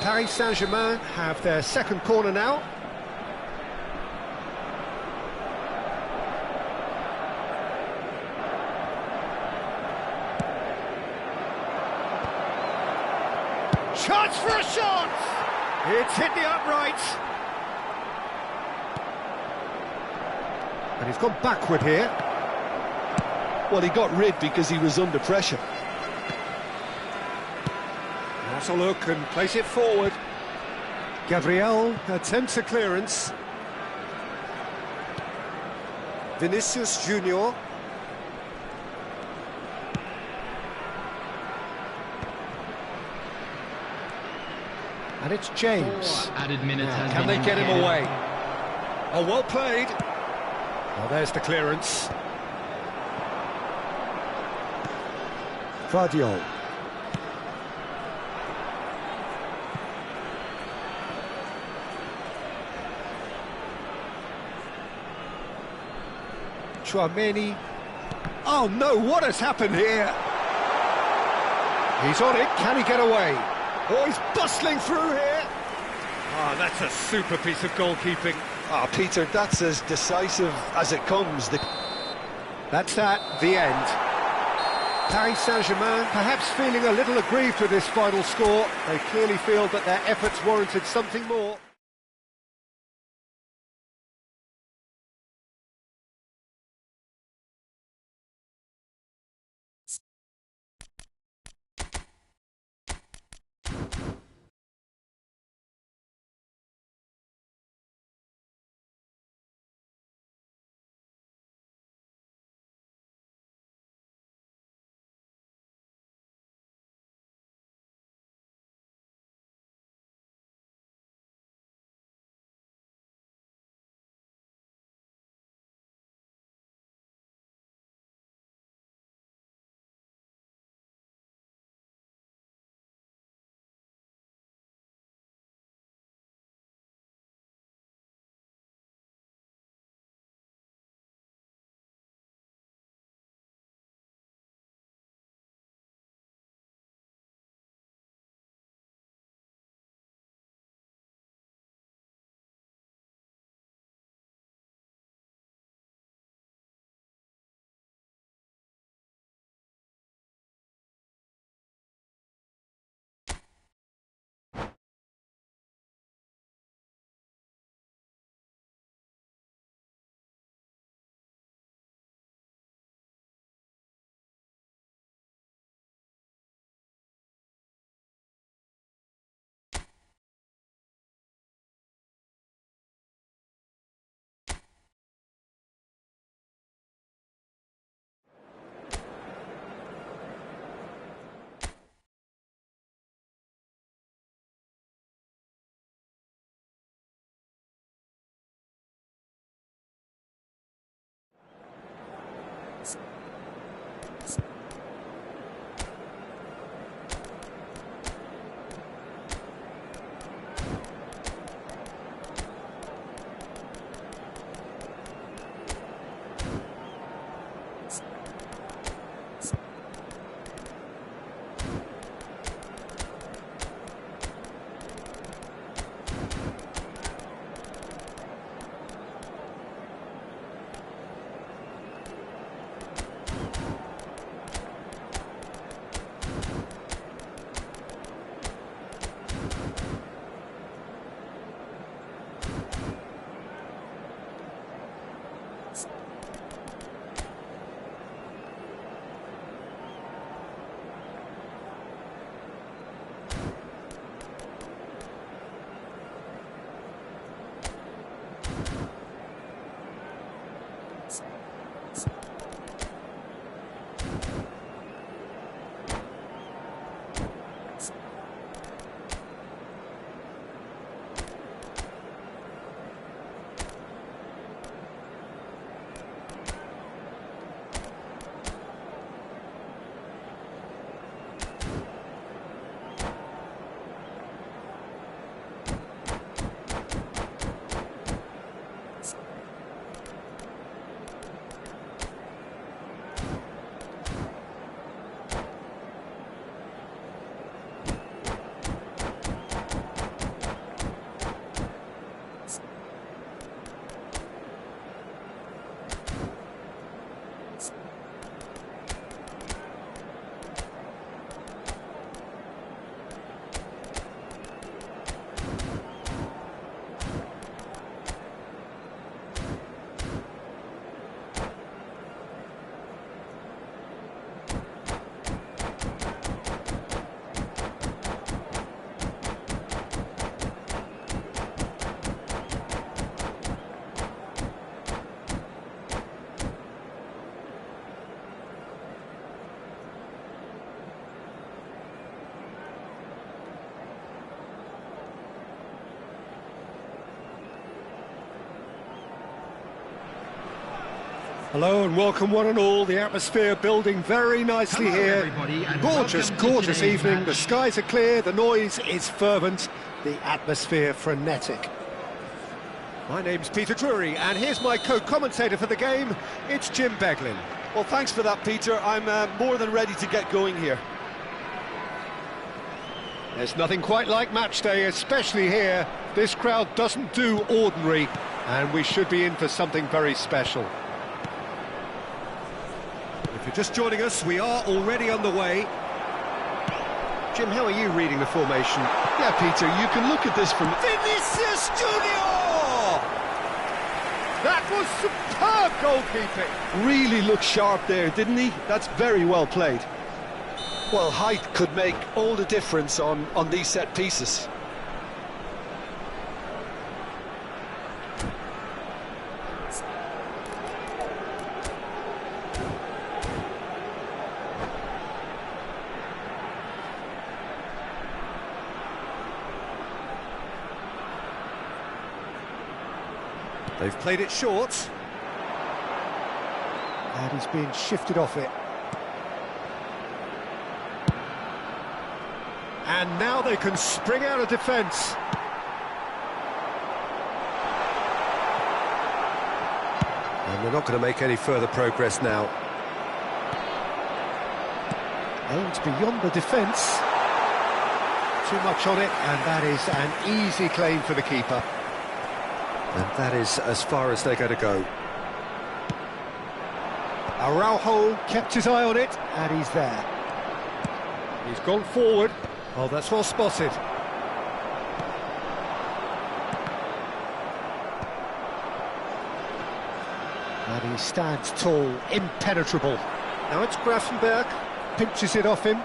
Paris Saint-Germain have their second corner now. Chance for a shot! It's hit the upright. And he's gone backward here. Well, he got rid because he was under pressure. That's a look and place it forward. Gabriel attempts a clearance. Vinicius Junior. And it's James. Added minutes Now, has can they been get him indicated. away? Oh, well played. Well, there's the clearance. Guardiola. Chouameni. Oh no, what has happened here? He's on it, can he get away? Oh, he's bustling through here. Ah, that's a super piece of goalkeeping. Ah, Peter, that's as decisive as it comes. That's the end. Paris Saint-Germain perhaps feeling a little aggrieved with this final score. They clearly feel that their efforts warranted something more. Hello and welcome one and all, the atmosphere building very nicely here. Gorgeous, gorgeous evening, the skies are clear, the noise is fervent, the atmosphere frenetic. My name's Peter Drury, and here's my co-commentator for the game. It's Jim Beglin. Well, thanks for that, Peter. I'm more than ready to get going here. There's nothing quite like match day, especially here. This crowd doesn't do ordinary, and we should be in for something very special. If you're just joining us, we are already underway. Jim, how are you reading the formation? Yeah, Peter, you can look at this from... Vinicius Junior! That was superb goalkeeping. Really looked sharp there, didn't he? That's very well played. Well, height could make all the difference on these set pieces. They've played it short. And he's being shifted off it. And now they can spring out of defence. And they're not going to make any further progress now. Aimed beyond the defence. Too much on it, and that is an easy claim for the keeper. And that is as far as they're going to go. Araujo kept his eye on it, and he's there. He's gone forward. Oh, that's well spotted. And he stands tall, impenetrable. Now it's Grafenberg. Pinches it off him.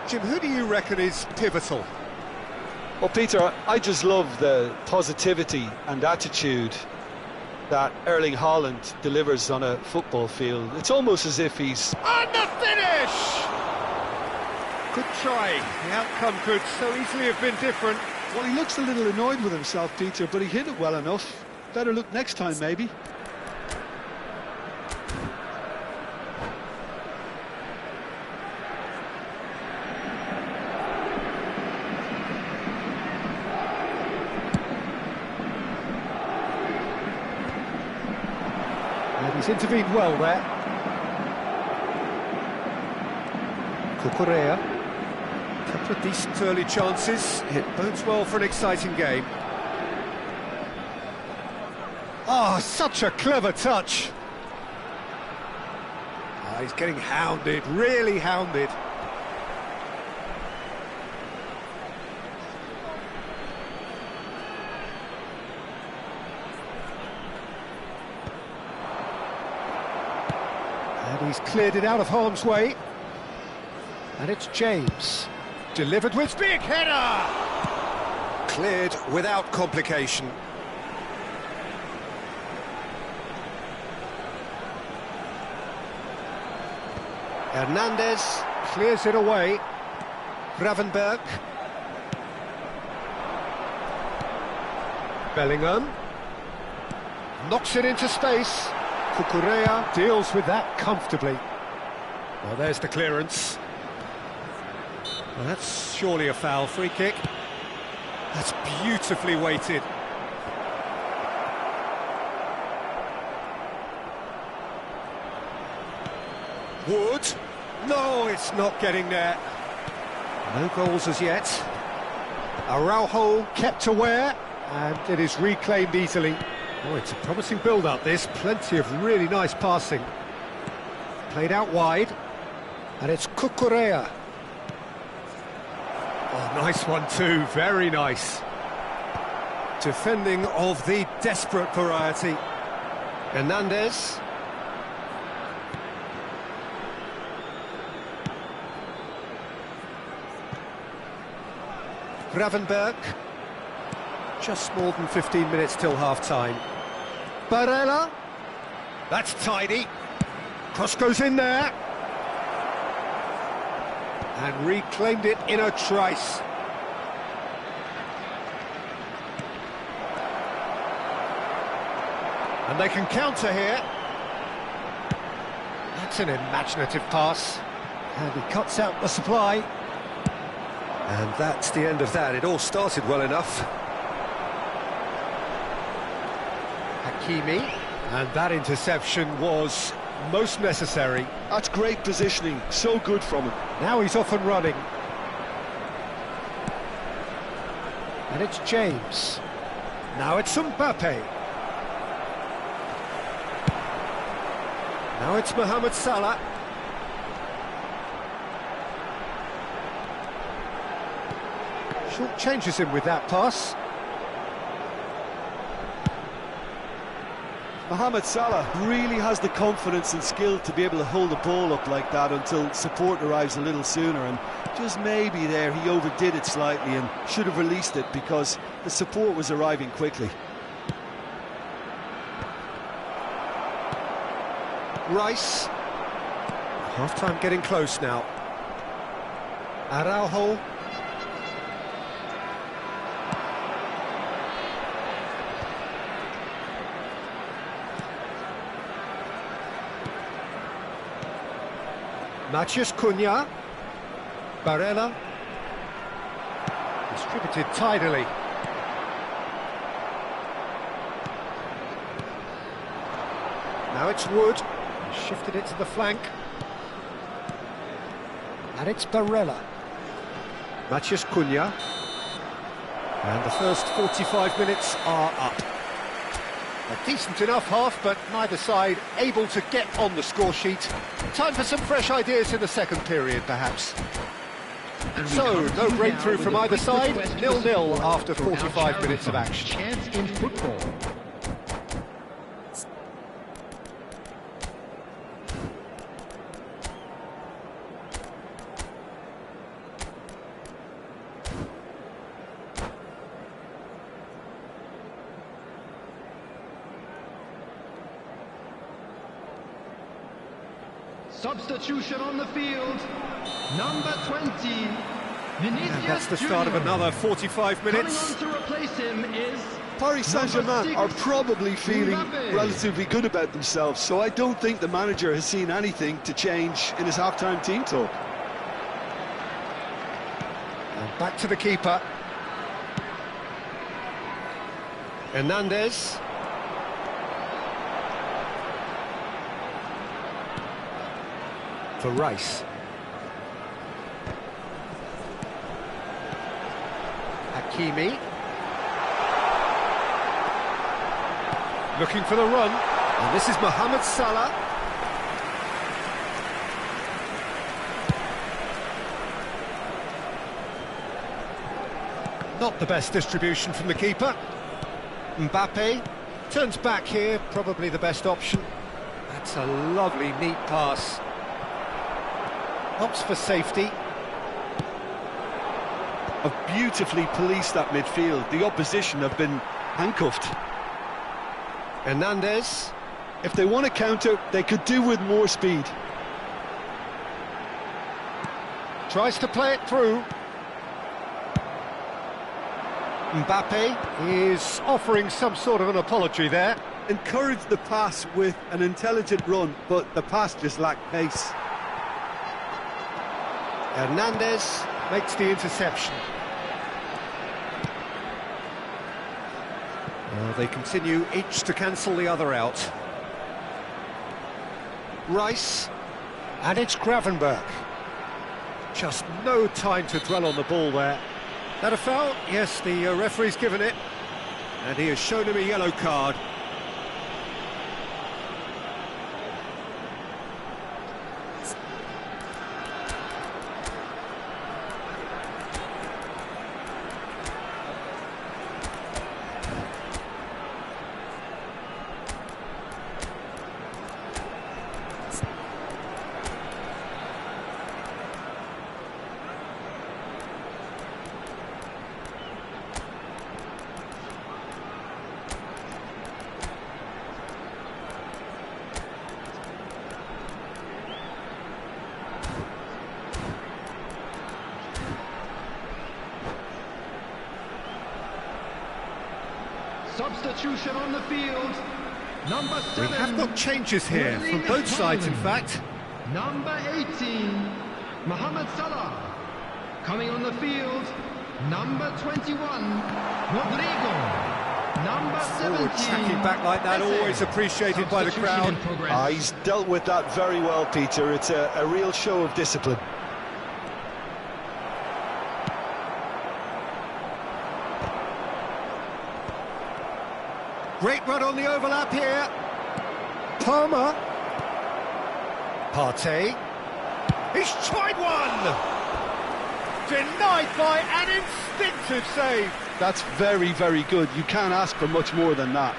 Jim, who do you reckon is pivotal? Well, Peter, I just love the positivity and attitude that Erling Haaland delivers on a football field. It's almost as if he's... And the finish! Good try. The outcome could so easily have been different. Well, he looks a little annoyed with himself, Peter, but he hit it well enough. Better look next time, maybe. He's intervened well there. Cucurella. A couple of decent early chances. It bodes well for an exciting game. Oh, such a clever touch. Oh, he's getting hounded, really hounded. And he's cleared it out of harm's way. And it's James. Delivered with big header! Cleared without complication. Hernandez clears it away. Gravenberg. Bellingham. Knocks it into space. Cucurella deals with that comfortably. Well, there's the clearance. Well, that's surely a foul. Free kick. That's beautifully weighted. Wood. No, it's not getting there. No goals as yet. Araujo kept aware, and it is reclaimed easily. Oh, it's a promising build-up, this. Plenty of really nice passing. Played out wide, and it's Cucurella. Oh, nice one too, very nice. Defending of the desperate variety. Hernandez. Gravenberg. Just more than 15 minutes till half-time. Barella. That's tidy. Cross goes in there. And reclaimed it in a trice. And they can counter here. That's an imaginative pass. And he cuts out the supply. And that's the end of that. It all started well enough. Hakimi. And that interception was most necessary. That's great positioning, so good from him. Now he's off and running. And it's James. Now it's Mbappe. Now it's Mohamed Salah. Short changes him with that pass. Mohamed Salah really has the confidence and skill to be able to hold the ball up like that until support arrives a little sooner, and just maybe there he overdid it slightly and should have released it because the support was arriving quickly. Rice. Half-time getting close now. Araujo. Matheus Cunha. Barella. Distributed tidily. Now it's Wood. Shifted it to the flank. And it's Barella. Matheus Cunha. And the first 45 minutes are up. A decent enough half, but neither side able to get on the score sheet. Time for some fresh ideas in the second period, perhaps. So, no breakthrough from either side. 0-0 after 45 minutes of action. Chance in football. Substitution on the field, number 20, Vinicius And that's the start of another 45 minutes. Coming on to replace him is Paris Saint-Germain are probably feeling Mbappe. relatively good about themselves, so I don't think the manager has seen anything to change in his half-time team talk. And back to the keeper. Hernandez. For Rice. Hakimi. Looking for the run. And this is Mohamed Salah. Not the best distribution from the keeper. Mbappe turns back here, probably the best option. That's a lovely, neat pass. Opts for safety. Have beautifully policed that midfield. The opposition have been handcuffed. Hernandez. If they want to counter, they could do with more speed. Tries to play it through. Mbappe is offering some sort of an apology there. Encourage the pass with an intelligent run, but the pass just lacked pace. Hernandez makes the interception. They continue each to cancel the other out. Rice. And it's Gravenberch. Just no time to dwell on the ball there. That a foul? Yes, the referee's given it. And he has shown him a yellow card. Substitution on the field, number 7. We have got changes here from both sides, in fact. Number 18, Mohamed Salah. Coming on the field, number 21, Rodrigo. Number 17. Tracking back like that, always appreciated by the crowd. He's dealt with that very well, Peter. It's a real show of discipline. Great run on the overlap here. Palmer. Partey. He's tried one! Denied by an instinctive save. That's very, very good. You can't ask for much more than that.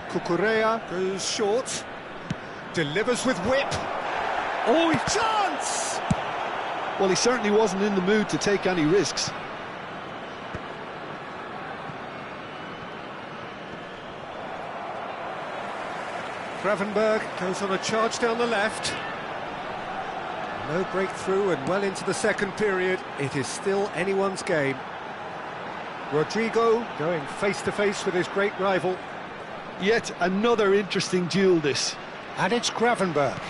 Cucurella goes short, delivers with whip. Oh, chance! Well, he certainly wasn't in the mood to take any risks. Gravenberg goes on a charge down the left. No breakthrough and well into the second period. It is still anyone's game. Rodrigo going face-to-face with his great rival. Yet another interesting duel, this. And it's Gravenberg.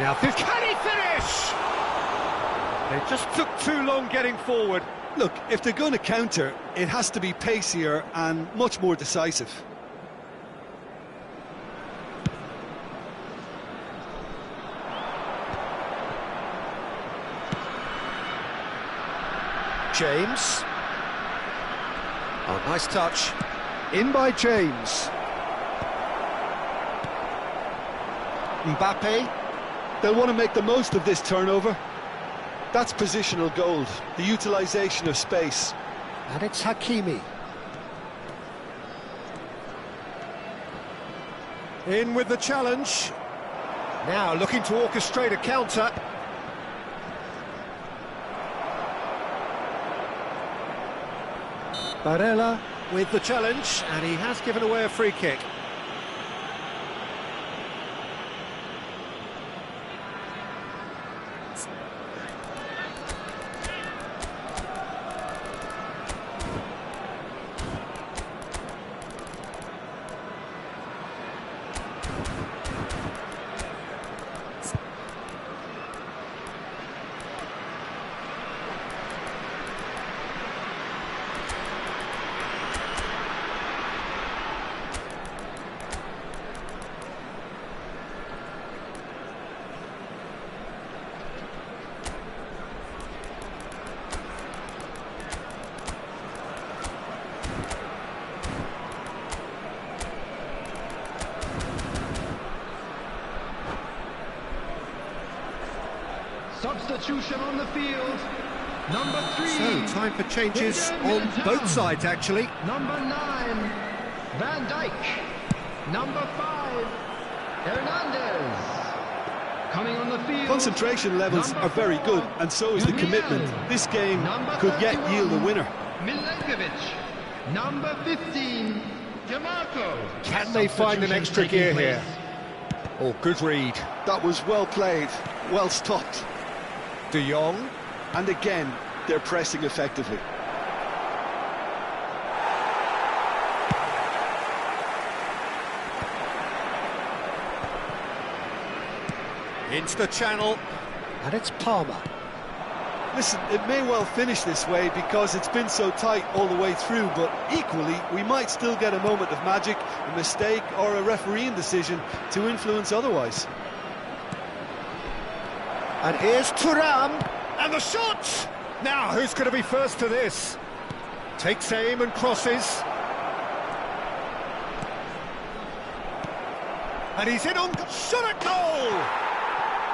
Now this... Can he finish? They just took too long getting forward. Look, if they're going to counter, it has to be pacier and much more decisive. James. Oh, nice touch. In by James. Mbappe. They'll want to make the most of this turnover. That's positional gold, the utilisation of space. And it's Hakimi. In with the challenge. Now looking to orchestrate a counter. Barella with the challenge, and he has given away a free kick. Substitution on the field. Number 3. So, time for changes on both sides, actually. Number 9, Van Dijk. Number 5, Hernandez. Coming on the field. Concentration levels are very good, and so is the commitment. This game could yet yield a winner. Milenkovic. Number 15, DeMarco. Can they find an extra gear here? Oh, good read. That was well played, well stopped. De Jong. And again, they're pressing effectively. Into the channel. And it's Palmer. Listen, it may well finish this way because it's been so tight all the way through, but equally, we might still get a moment of magic, a mistake or a refereeing decision to influence otherwise. And here's Thuram, and the shot! Now, who's going to be first to this? Takes aim and crosses. And he's in on... Shot at goal!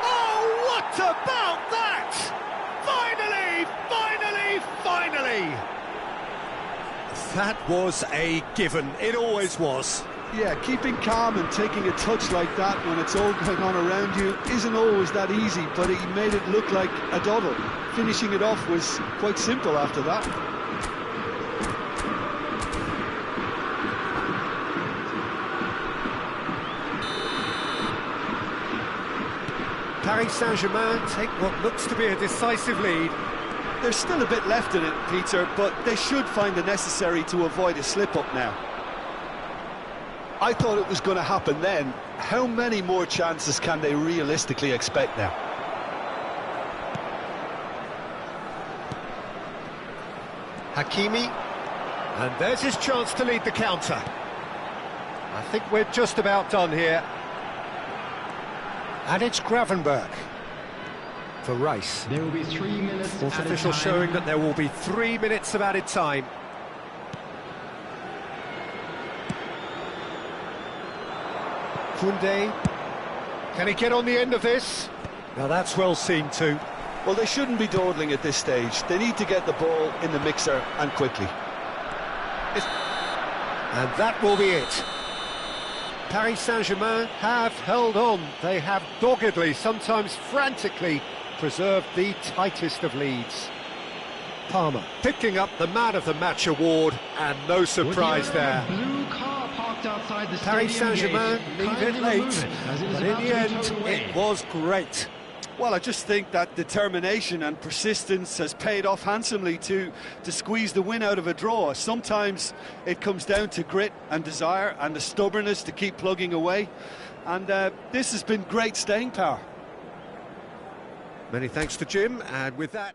Oh, what about that? Finally! That was a given. It always was. Yeah, keeping calm and taking a touch like that when it's all going on around you isn't always that easy, but he made it look like a doddle. Finishing it off was quite simple after that. Paris Saint-Germain take what looks to be a decisive lead. There's still a bit left in it, Peter, but they should find the necessary to avoid a slip-up now. I thought it was going to happen then. How many more chances can they realistically expect now? Hakimi, and there's his chance to lead the counter. I think we're just about done here. And it's Gravenberch for Rice. There will be 3 minutes Fourth added official time. showing that there will be 3 minutes of added time. Koundé, can he get on the end of this? Now that's well seen too. Well, they shouldn't be dawdling at this stage. They need to get the ball in the mixer and quickly. And that will be it. Paris Saint-Germain have held on. They have doggedly, sometimes frantically, preserved the tightest of leads. Palmer picking up the Man of the Match award, and no surprise there. Blue car parked outside the Paris stadium Saint-Germain gate. leave it Kindly late, remove it, as it is but in about the to be end, towed away. it was great. Well, I just think that determination and persistence has paid off handsomely to squeeze the win out of a draw. Sometimes it comes down to grit and desire and the stubbornness to keep plugging away. And this has been great staying power. Many thanks to Jim, and with that...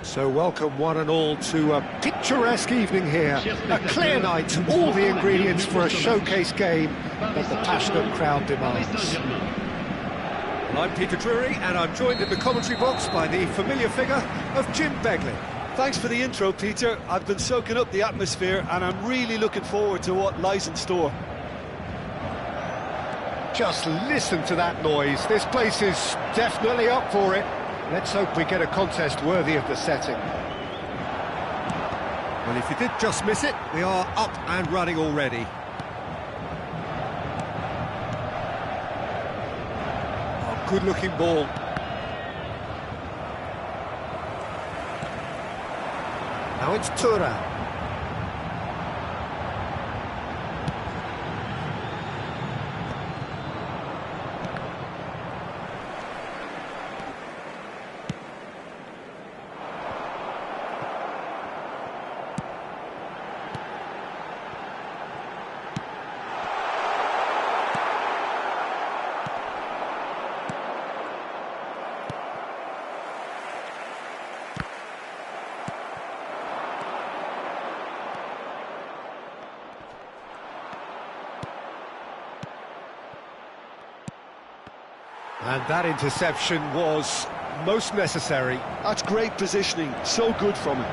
So welcome one and all to a picturesque evening here, a clear night, all the ingredients for a showcase game that the passionate crowd demands. Well, I'm Peter Drury and I'm joined in the commentary box by the familiar figure of Jim Beglin. Thanks for the intro, Peter. I've been soaking up the atmosphere and I'm really looking forward to what lies in store. Just listen to that noise, this place is definitely up for it. Let's hope we get a contest worthy of the setting. Well, if you did just miss it, we are up and running already. Oh, good-looking ball. Now it's Thuram. And that interception was most necessary. That's great positioning, so good from him.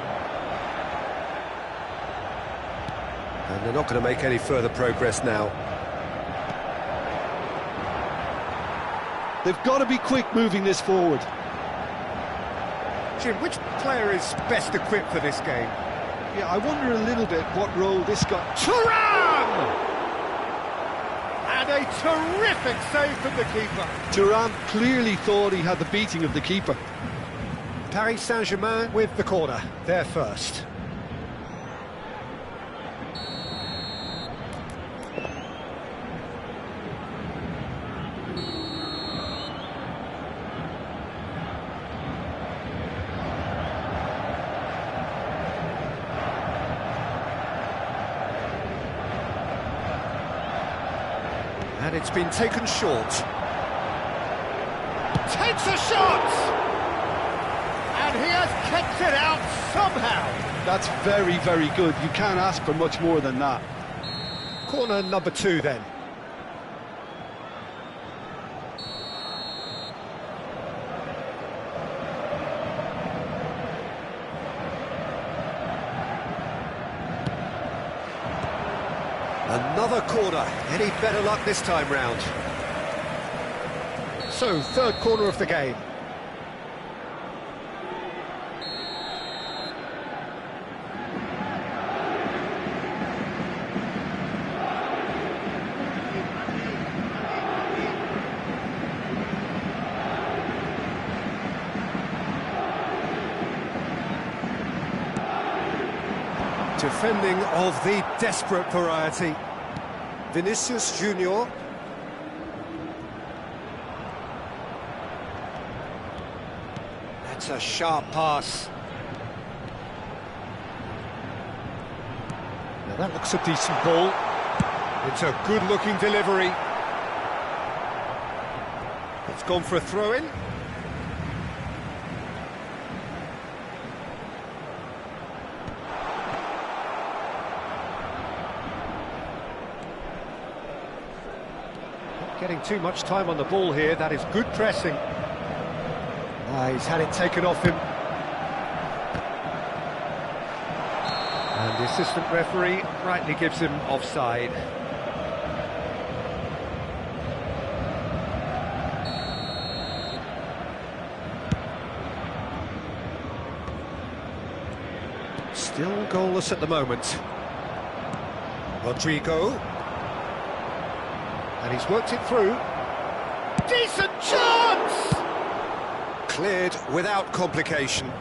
And they're not going to make any further progress now. They've got to be quick moving this forward. Jim, which player is best equipped for this game? Yeah, I wonder a little bit what role this got. Thuram! And a terrific save from the keeper. Thuram clearly thought he had the beating of the keeper. Paris Saint-Germain with the corner, they're first. And it's been taken short. Takes a shot! And he has kept it out somehow. That's very, very good. You can't ask for much more than that. Corner number 2 then. Another corner. Any better luck this time round? So, third corner of the game. Defending of the desperate variety. Vinicius Junior. That's a sharp pass. Now that looks a decent ball. It's a good-looking delivery. It's gone for a throw-in. Getting too much time on the ball here. That is good pressing. He's had it taken off him. And the assistant referee rightly gives him offside. Still goalless at the moment. Rodrigo. And he's worked it through. Decent chance! Cleared without complication.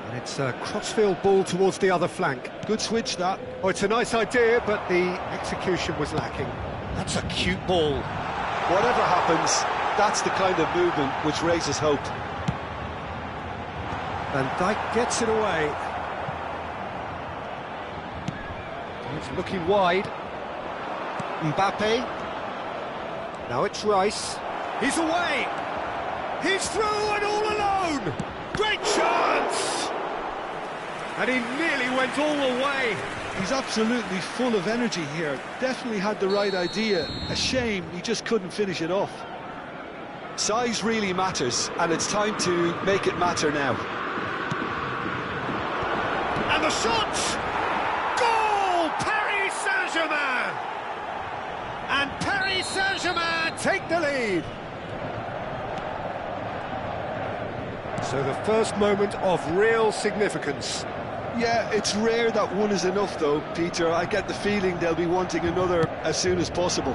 And it's a crossfield ball towards the other flank. Good switch, that. Oh, it's a nice idea, but the execution was lacking. That's a cute ball. Whatever happens, that's the kind of movement which raises hope. Van Dijk gets it away. He's looking wide. Mbappe. Now it's Rice. He's away. He's through and all alone. Great chance. And he nearly went all the way. He's absolutely full of energy here. Definitely had the right idea. A shame he just couldn't finish it off. Size really matters, and it's time to make it matter now. And the shot! And Paris Saint-Germain take the lead. So the first moment of real significance. Yeah, it's rare that one is enough though, Peter. I get the feeling they'll be wanting another as soon as possible.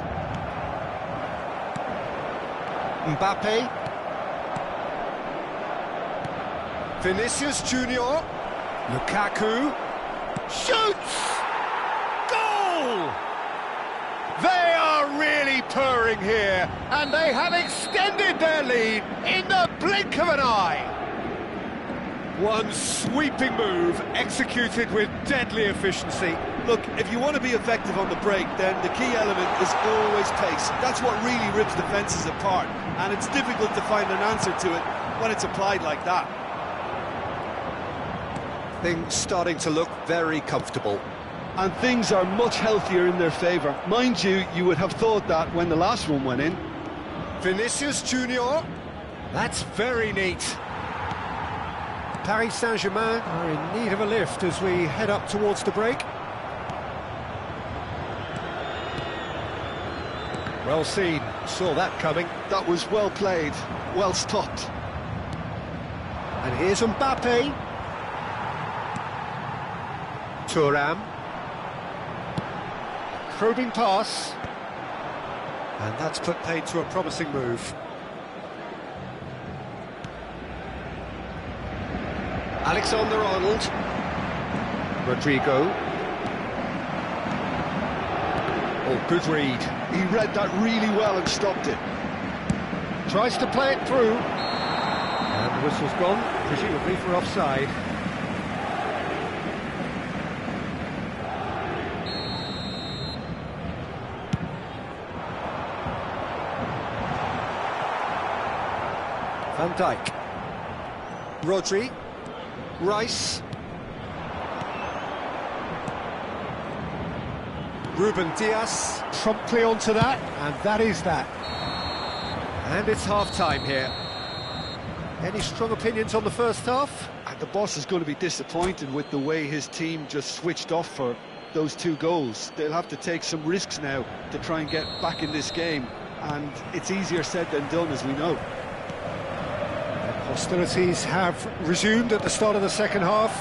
Mbappe. Vinicius Junior. Lukaku. Shoots! Goal! They are really purring here, and they have extended their lead in the blink of an eye. One sweeping move, executed with deadly efficiency. Look, if you want to be effective on the break, then the key element is always pace. That's what really rips defences apart, and it's difficult to find an answer to it when it's applied like that. Things starting to look very comfortable. And things are much healthier in their favour. Mind you, you would have thought that when the last one went in. Vinicius Junior. That's very neat. Paris Saint-Germain are in need of a lift as we head up towards the break. Well seen, saw that coming. That was well played, well stopped. And here's Mbappe. Thuram. Probing pass. And that's put paid to a promising move. Alexander-Arnold. Rodrigo. Oh, good read. He read that really well and stopped it. Tries to play it through. And the whistle's gone, presumably for offside. Van Dijk. Rodri. Rice. Ruben Dias promptly onto that, and that is that. And it's half-time here. Any strong opinions on the first half? And the boss is going to be disappointed with the way his team just switched off for those 2 goals. They'll have to take some risks now to try and get back in this game, and it's easier said than done, as we know. Hostilities have resumed at the start of the second half.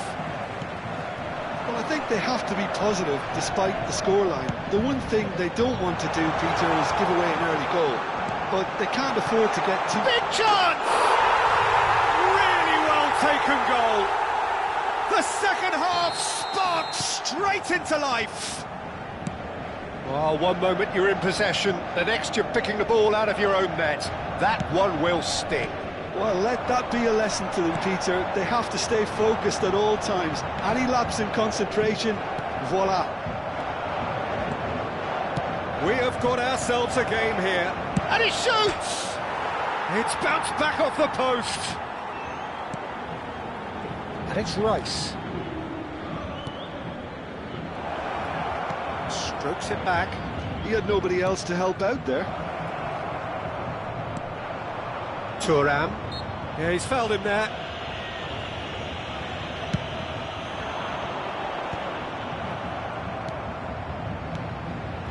Well, I think they have to be positive despite the scoreline. The one thing they don't want to do, Peter, is give away an early goal. But they can't afford to get too... Big chance! Really well taken goal. The second half sparked straight into life. Well, one moment you're in possession, the next you're picking the ball out of your own net. That one will sting. Well, let that be a lesson to them, Peter. They have to stay focused at all times. Any lapse in concentration, voila. We have got ourselves a game here. And he shoots! It's bounced back off the post. And it's Rice. Strokes it back. He had nobody else to help out there. Thuram. Yeah, he's fouled him there.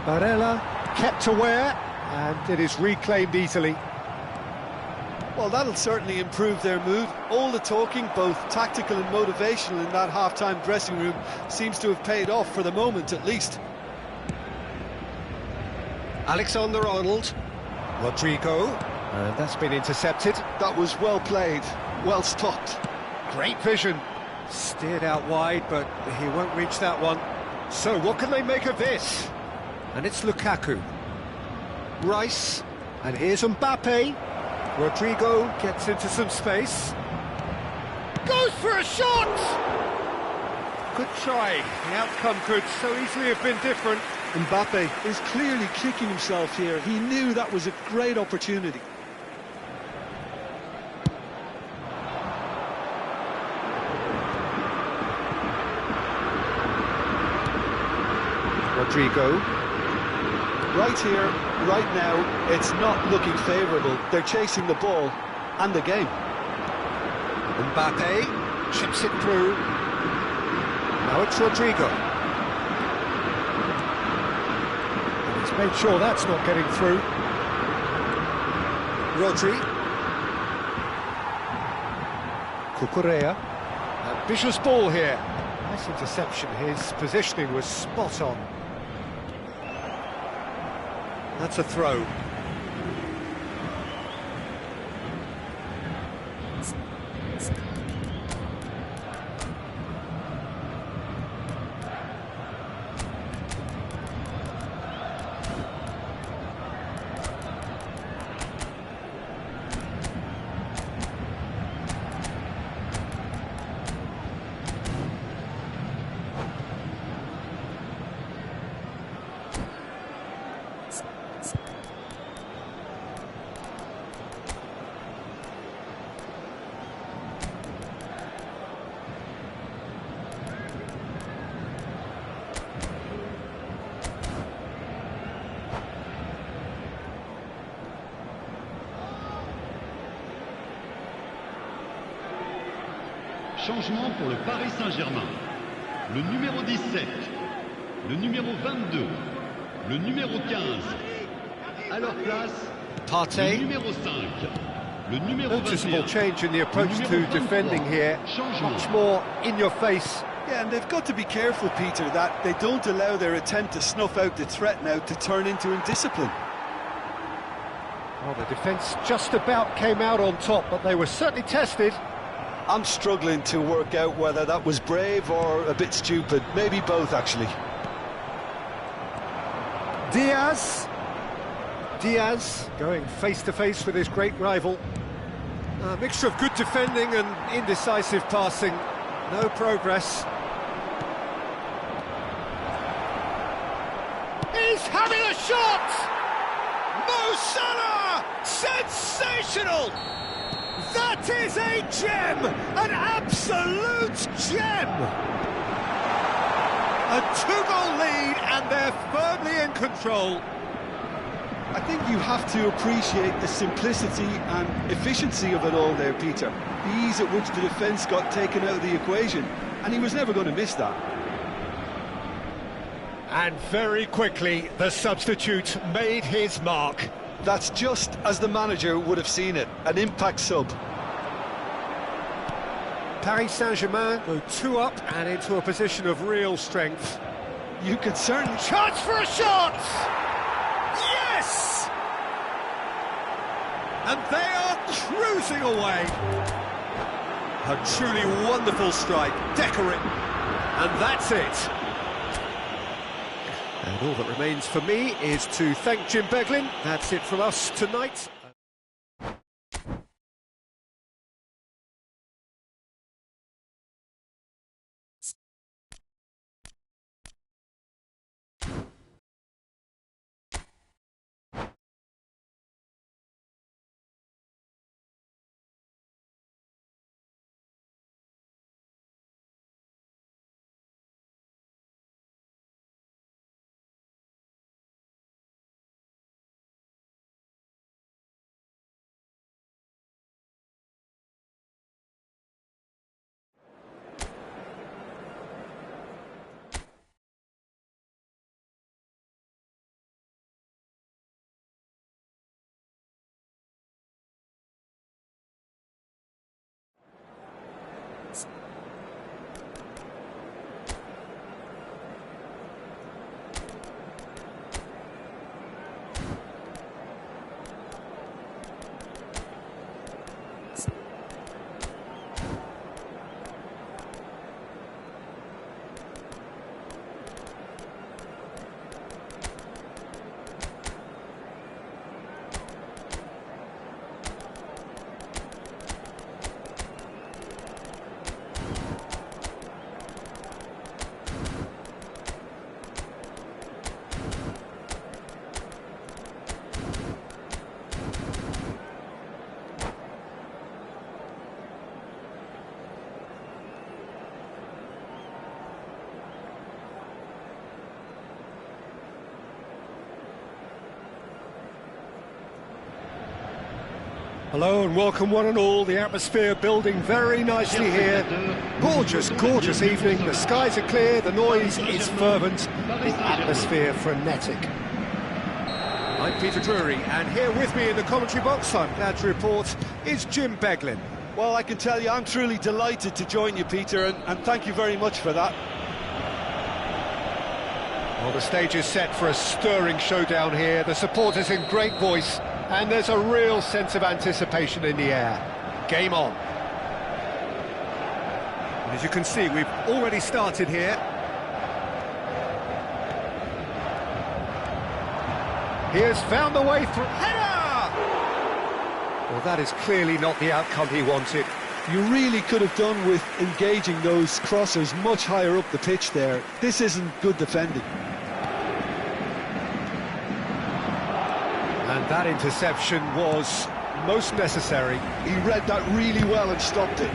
Barella kept aware, and it is reclaimed easily. Well, that'll certainly improve their mood. All the talking, both tactical and motivational, in that half-time dressing room seems to have paid off for the moment, at least. Alexander-Arnold. Rodrigo. And that's been intercepted. That was well played, well stopped. Great vision. Steered out wide, but he won't reach that one. So what can they make of this? And it's Lukaku. Rice. And here's Mbappe. Rodrigo gets into some space. Goes for a shot! Good try. The outcome could so easily have been different. Mbappe is clearly kicking himself here. He knew that was a great opportunity. Rodrigo. Right here, right now, it's not looking favourable. They're chasing the ball and the game. Mbappe chips it through. Now it's Rodrigo. And he's made sure that's not getting through. Rodri. Cucurella. Ambitious ball here. Nice interception. His positioning was spot on. That's a throw. Changement pour le Paris Saint-Germain. Le numéro 17, le numéro 22, le numéro 15. À leur place, Partey. le numéro 5, le numéro 21. Noticeable change in the approach to defending here. Much more in your face. Yeah, and they've got to be careful, Peter, that they don't allow their attempt to snuff out the threat now to turn into indiscipline. Well, the defence just about came out on top, but they were certainly tested. I'm struggling to work out whether that was brave or a bit stupid. Maybe both, actually. Diaz. Diaz going face-to-face with his great rival. A mixture of good defending and indecisive passing. No progress. He's having a shot! Mo Salah! Sensational! That is a gem! An absolute gem! A two-goal lead and they're firmly in control. I think you have to appreciate the simplicity and efficiency of it all there, Peter. The ease at which the defence got taken out of the equation, and he was never going to miss that. And very quickly, the substitute made his mark. That's just as the manager would have seen it, an impact sub. Paris Saint-Germain go 2 up and into a position of real strength. You could certainly... Chance for a shot! Yes! And they are cruising away. A truly wonderful strike, decorate. And that's it. And all that remains for me is to thank Jim Beglin. That's it from us tonight. Hello and welcome one and all. The atmosphere building very nicely here. Gorgeous, gorgeous evening. The skies are clear, the noise is fervent, the atmosphere frenetic. I'm Peter Drury, and here with me in the commentary box, I'm glad to report, is Jim Beglin. Well, I can tell you I'm truly delighted to join you, Peter, and thank you very much for that. Well, the stage is set for a stirring showdown here. The supporters in great voice, and there's a real sense of anticipation in the air. Game on. And as you can see, we've already started here. He has found the way through. Header! Well, that is clearly not the outcome he wanted. You really could have done with engaging those crossers much higher up the pitch there. This isn't good defending. And that interception was most necessary. He read that really well and stopped it.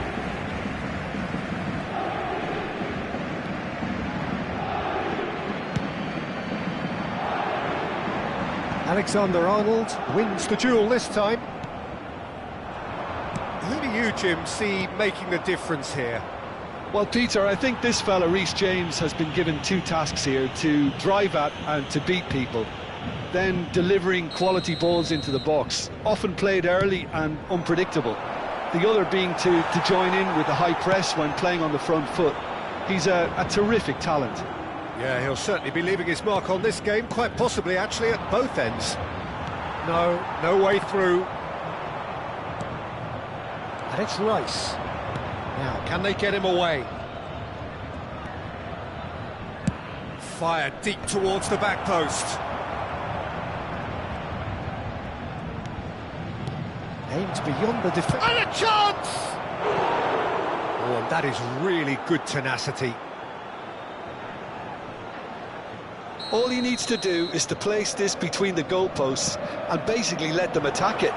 Alexander-Arnold wins the duel this time. Who do you, Jim, see making the difference here? Well, Peter, I think this fella, Reece James, has been given two tasks here: to drive at and to beat people. Then delivering quality balls into the box, often played early and unpredictable. The other being to join in with the high press when playing on the front foot. He's a terrific talent. Yeah, he'll certainly be leaving his mark on this game, quite possibly actually at both ends. No way through. And it's Rice. Now, can they get him away? Fired deep towards the back post. Aimed beyond the defence. And a chance! Oh, and that is really good tenacity. All he needs to do is to place this between the goalposts and basically let them attack it.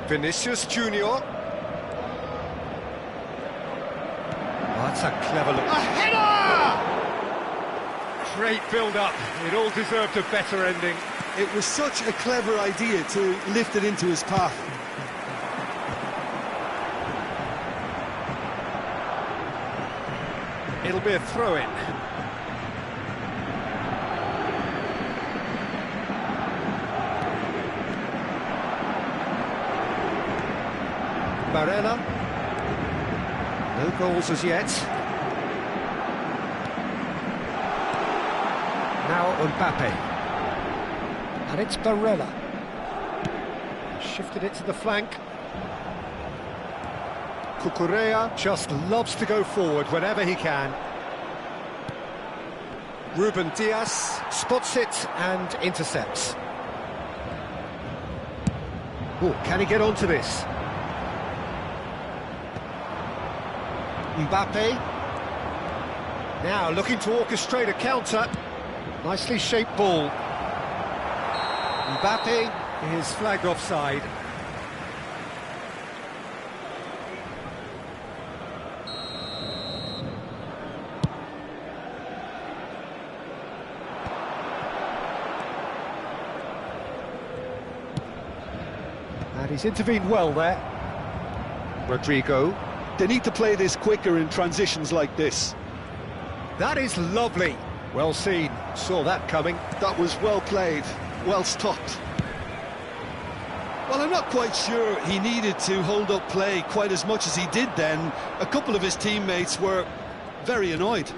Vinicius Junior. Oh, that's a clever look. A header! Great build-up. It all deserved a better ending. It was such a clever idea to lift it into his path. It'll be a throw-in. Barella. No goals as yet. Now Mbappe. And it's Barella. Shifted it to the flank. Cucurella just loves to go forward whenever he can. Ruben Dias spots it and intercepts. Oh, can he get onto this? Mbappe. Now looking to orchestrate a counter. Nicely shaped ball. Mbappe is flagged offside. And he's intervened well there. Rodrigo. They need to play this quicker in transitions like this. That is lovely. Well seen. Saw that coming. That was well played, well stopped. Well, I'm not quite sure he needed to hold up play quite as much as he did then. A couple of his teammates were very annoyed.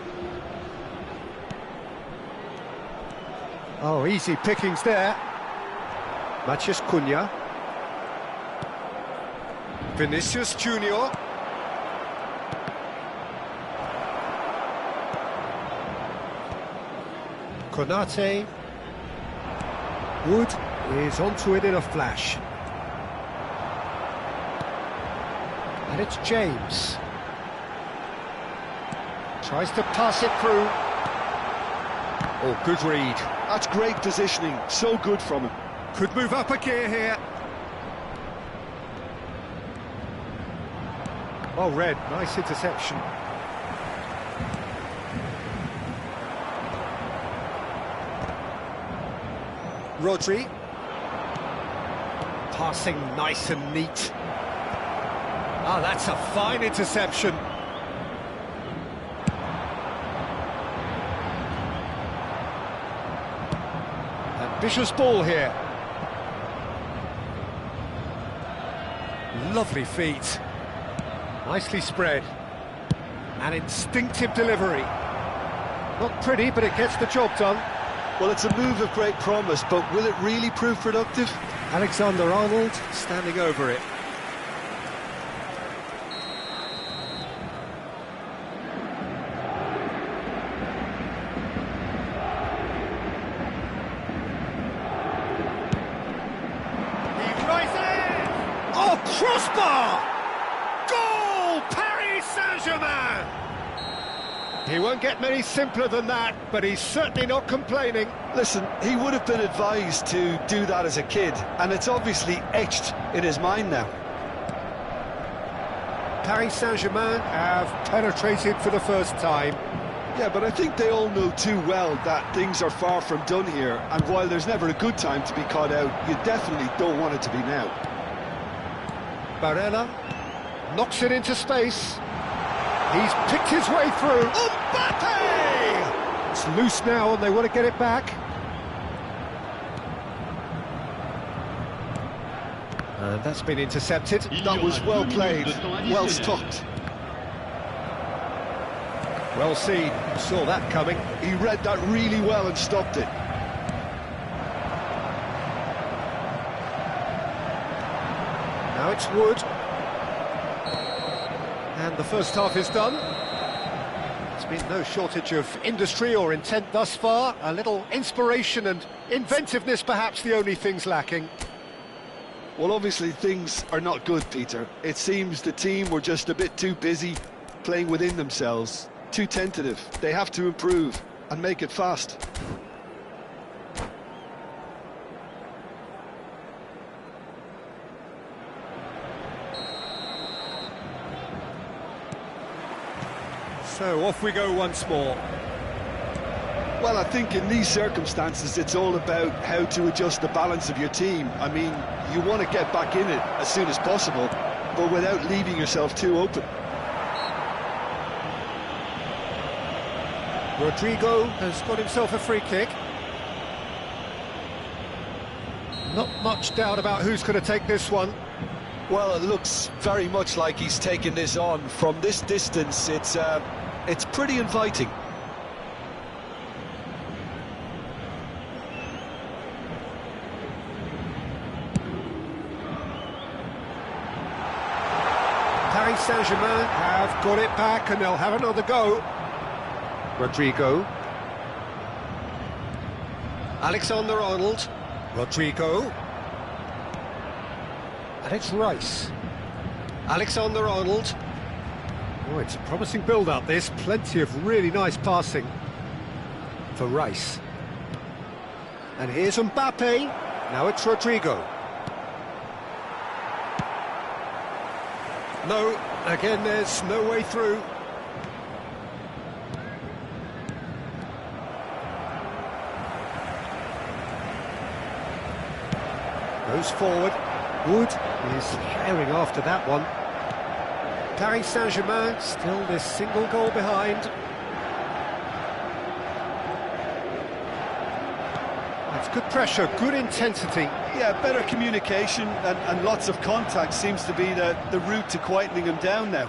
Oh, easy pickings there. Matheus Cunha. Vinicius Junior. Konate. Wood is onto it in a flash. And it's James. Tries to pass it through. Oh, good read. That's great positioning, so good from him. Could move up a gear here. Well read, nice interception. Rodri. Passing nice and neat. Ah, that's a fine interception. Ambitious ball here. Lovely feet. Nicely spread. An instinctive delivery. Not pretty, but it gets the job done. Well, it's a move of great promise, but will it really prove productive? Alexander-Arnold standing over it. He tries it! Oh, crossbar! Goal! Paris Saint-Germain! He won't get many simpler than that, but he's certainly not complaining. Listen, he would have been advised to do that as a kid, and it's obviously etched in his mind now. Paris Saint-Germain have penetrated for the first time. Yeah, but I think they all know too well that things are far from done here, and while there's never a good time to be caught out, you definitely don't want it to be now. Barella knocks it into space. He's picked his way through. Mbappe! It's loose now and they want to get it back. And that's been intercepted. That was well played, well stopped. Well seen, saw that coming. He read that really well and stopped it. Now it's Wood. And the first half is done. There's been no shortage of industry or intent thus far. A little inspiration and inventiveness, perhaps the only things lacking. Well, obviously things are not good, Peter. It seems the team were just a bit too busy playing within themselves, too tentative. They have to improve and make it fast. So off we go once more. Well, I think in these circumstances, it's all about how to adjust the balance of your team. I mean, you want to get back in it as soon as possible, but without leaving yourself too open. Rodrigo has got himself a free kick. Not much doubt about who's going to take this one. Well, it looks very much like he's taken this on. From this distance, it's pretty inviting. Paris Saint-Germain have got it back and they'll have another go. Rodrigo. Alexander-Arnold. Rodrigo. And it's Rice. Alexander-Arnold. Oh, it's a promising build-up, this. Plenty of really nice passing for Rice. And here's Mbappe. Now it's Rodrigo. No, again, there's no way through. Goes forward. Wood is herring after that one. Paris Saint-Germain still this single goal behind. That's good pressure, good intensity. Yeah, better communication and lots of contact seems to be the route to quietening him down now.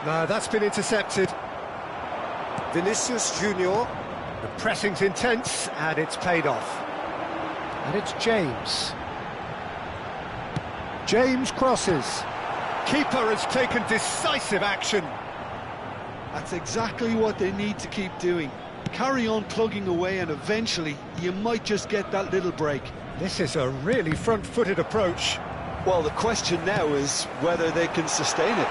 No, that's been intercepted. Vinicius Junior. The pressing's intense and it's paid off. And it's James. James crosses. Keeper has taken decisive action. That's exactly what they need to keep doing. Carry on plugging away and eventually you might just get that little break. This is a really front-footed approach. Well, the question now is whether they can sustain it.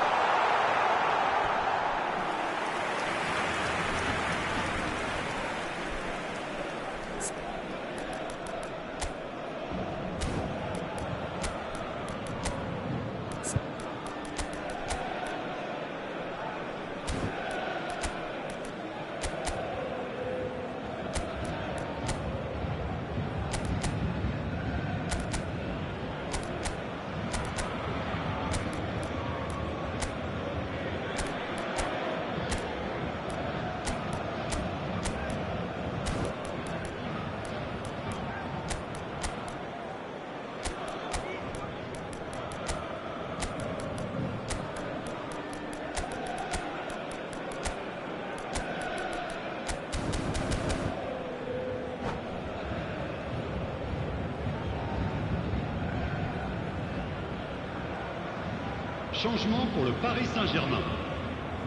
Changement pour le Paris Saint-Germain.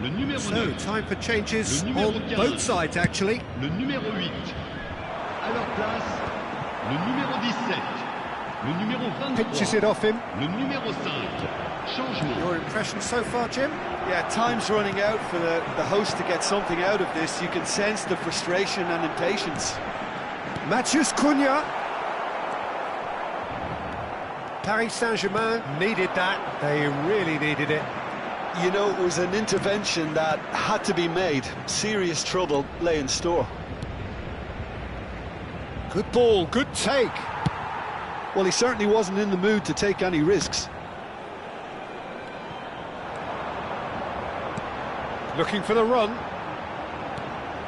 Le numéro 9. Time for changes on both sides, actually. Le numéro 8. À leur place, le numéro 17. Le numéro 23. Pitches it off him. Le numéro 5. Changement. Your impression so far, Jim? Yeah, time's running out for the host to get something out of this. You can sense the frustration and impatience. Matheus Cunha. Paris Saint-Germain needed that. They really needed it. You know, it was an intervention that had to be made. Serious trouble lay in store. Good ball, good take. Well, he certainly wasn't in the mood to take any risks. Looking for the run.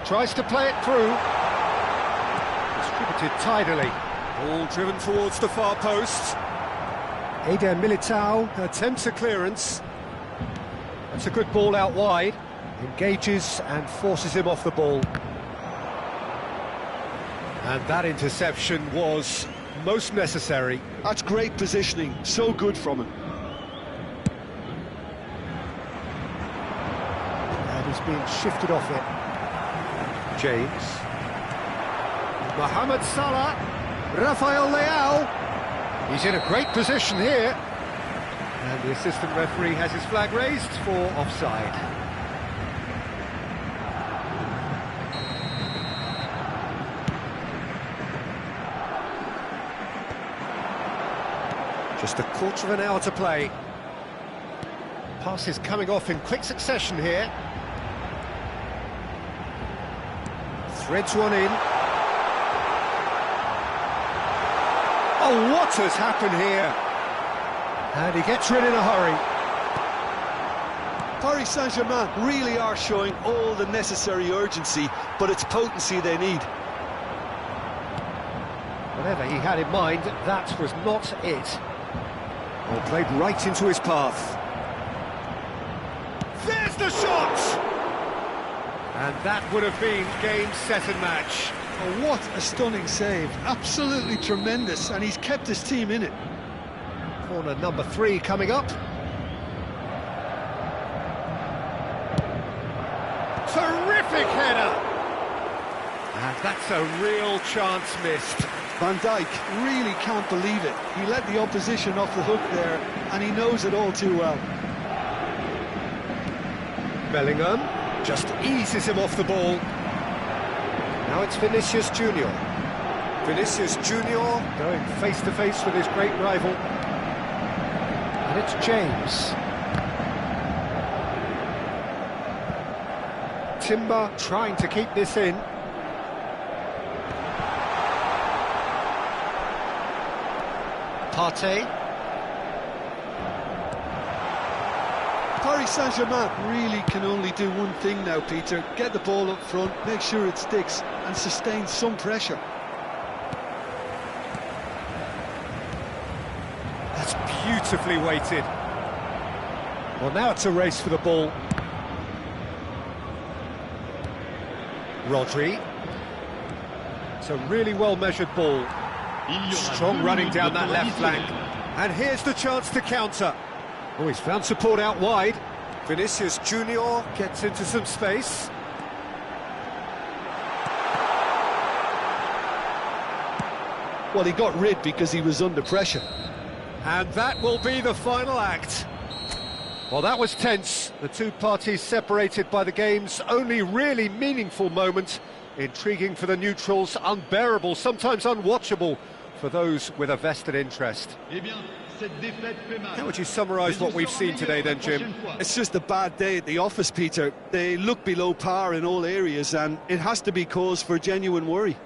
Tries to play it through. Distributed tidily. Ball driven towards the far post. Eder Militao attempts a clearance. That's a good ball out wide. Engages and forces him off the ball. And that interception was most necessary. That's great positioning, so good from him. And he's being shifted off it. James. Mohamed Salah. Rafael Leao. He's in a great position here. And the assistant referee has his flag raised for offside. Just a quarter of an hour to play. Passes coming off in quick succession here. Threads one in. Oh, what has happened here? And he gets rid in a hurry. Paris Saint-Germain really are showing all the necessary urgency, but it's potency they need. Whatever he had in mind, that was not it. Ball played right into his path. There's the shot! And that would have been game, set and match. Oh, what a stunning save. Absolutely tremendous, and he's kept his team in it. Corner number 3 coming up. Terrific header! And that's a real chance missed. Van Dijk really can't believe it. He let the opposition off the hook there, and he knows it all too well. Bellingham just eases him off the ball. Now it's Vinicius Junior. Vinicius Junior going face to face with his great rival. And it's James. Timber trying to keep this in. Partey. Paris Saint-Germain really can only do one thing now, Peter. Get the ball up front, make sure it sticks, and sustain some pressure. That's beautifully weighted. Well, now it's a race for the ball. Rodri. It's a really well-measured ball. Strong running down that left flank. And here's the chance to counter. Oh, he's found support out wide. Vinicius Junior gets into some space. Well, he got rid because he was under pressure. And that will be the final act. Well, that was tense. The two parties separated by the game's only really meaningful moment. Intriguing for the neutrals, unbearable, sometimes unwatchable for those with a vested interest. How would you summarise what we've seen today then, Jim? It's just a bad day at the office, Peter. They look below par in all areas, and it has to be cause for genuine worry.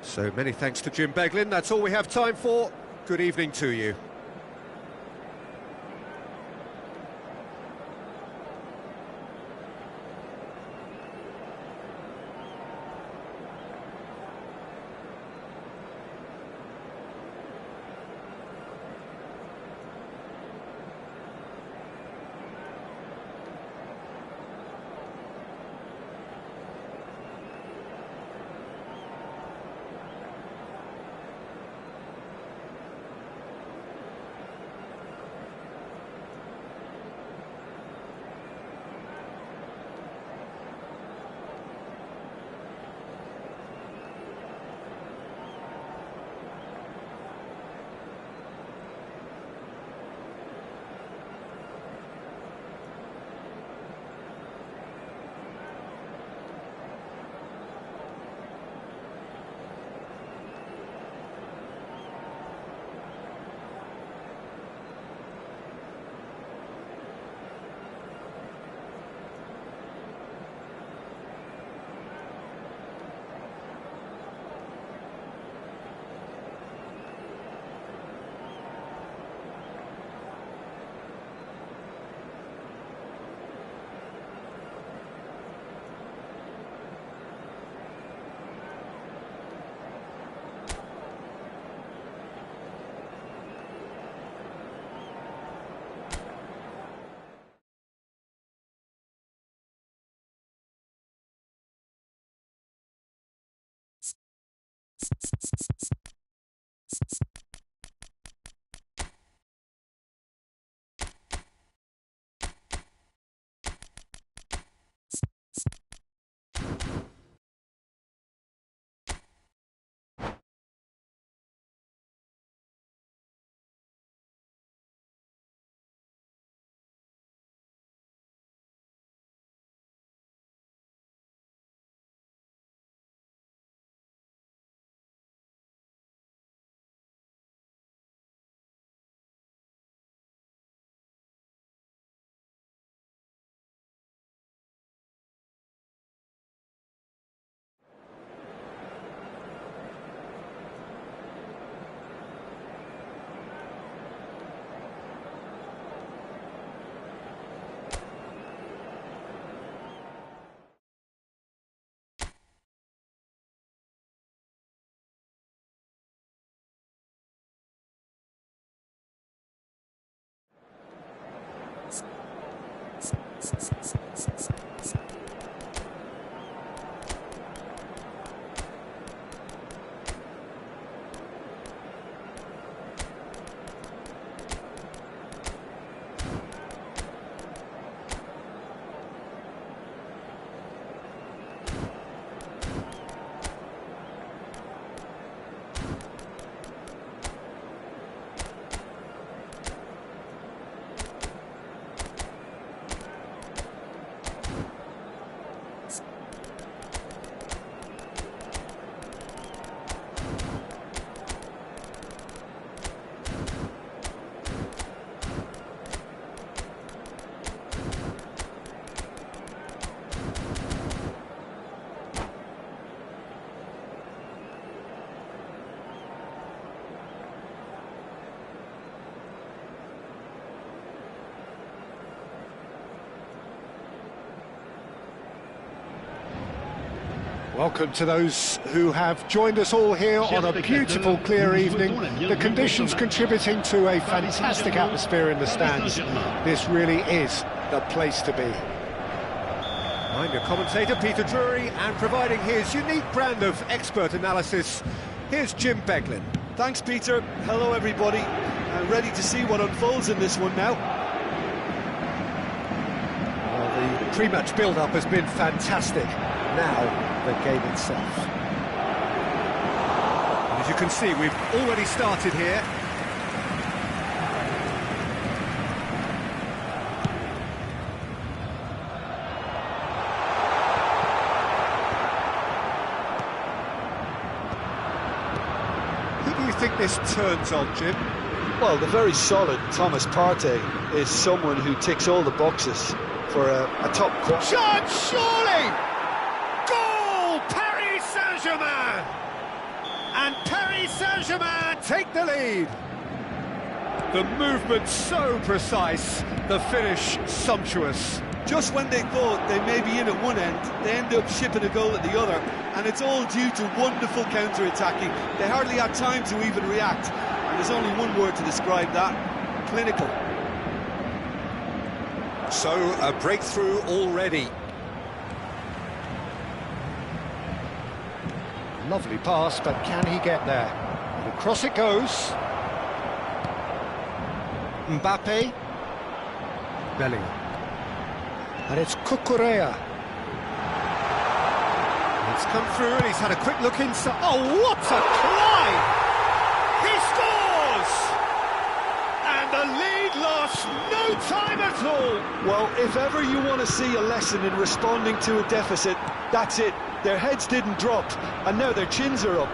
So many thanks to Jim Beglin. That's all we have time for. Good evening to you. Welcome to those who have joined us all here on a beautiful, clear evening. The conditions contributing to a fantastic atmosphere in the stands. This really is the place to be. I'm your commentator, Peter Drury, and providing his unique brand of expert analysis, here's Jim Beglin. Thanks, Peter. Hello, everybody. Ready to see what unfolds in this one now. Well, the pre-match build-up has been fantastic. Now, the game itself. And as you can see, we've already started here. Who do you think this turns on, Jim? Well, the very solid Thomas Partey is someone who ticks all the boxes for a top quality. Shot, surely! Goal! Paris Saint-Germain! And Paris Saint-Germain take the lead. The movement so precise, the finish sumptuous. Just when they thought they may be in at one end, they end up shipping a goal at the other, and it's all due to wonderful counter-attacking. They hardly had time to even react, and there's only one word to describe that: clinical. So, a breakthrough already. Lovely pass, but can he get there? And across it goes. Mbappe. Bellingham. And it's Cucurella. It's come through and he's had a quick look inside. Oh, what a climb! He scores! And the lead lost no time at all. Well, if ever you want to see a lesson in responding to a deficit, that's it. Their heads didn't drop, and now their chins are up.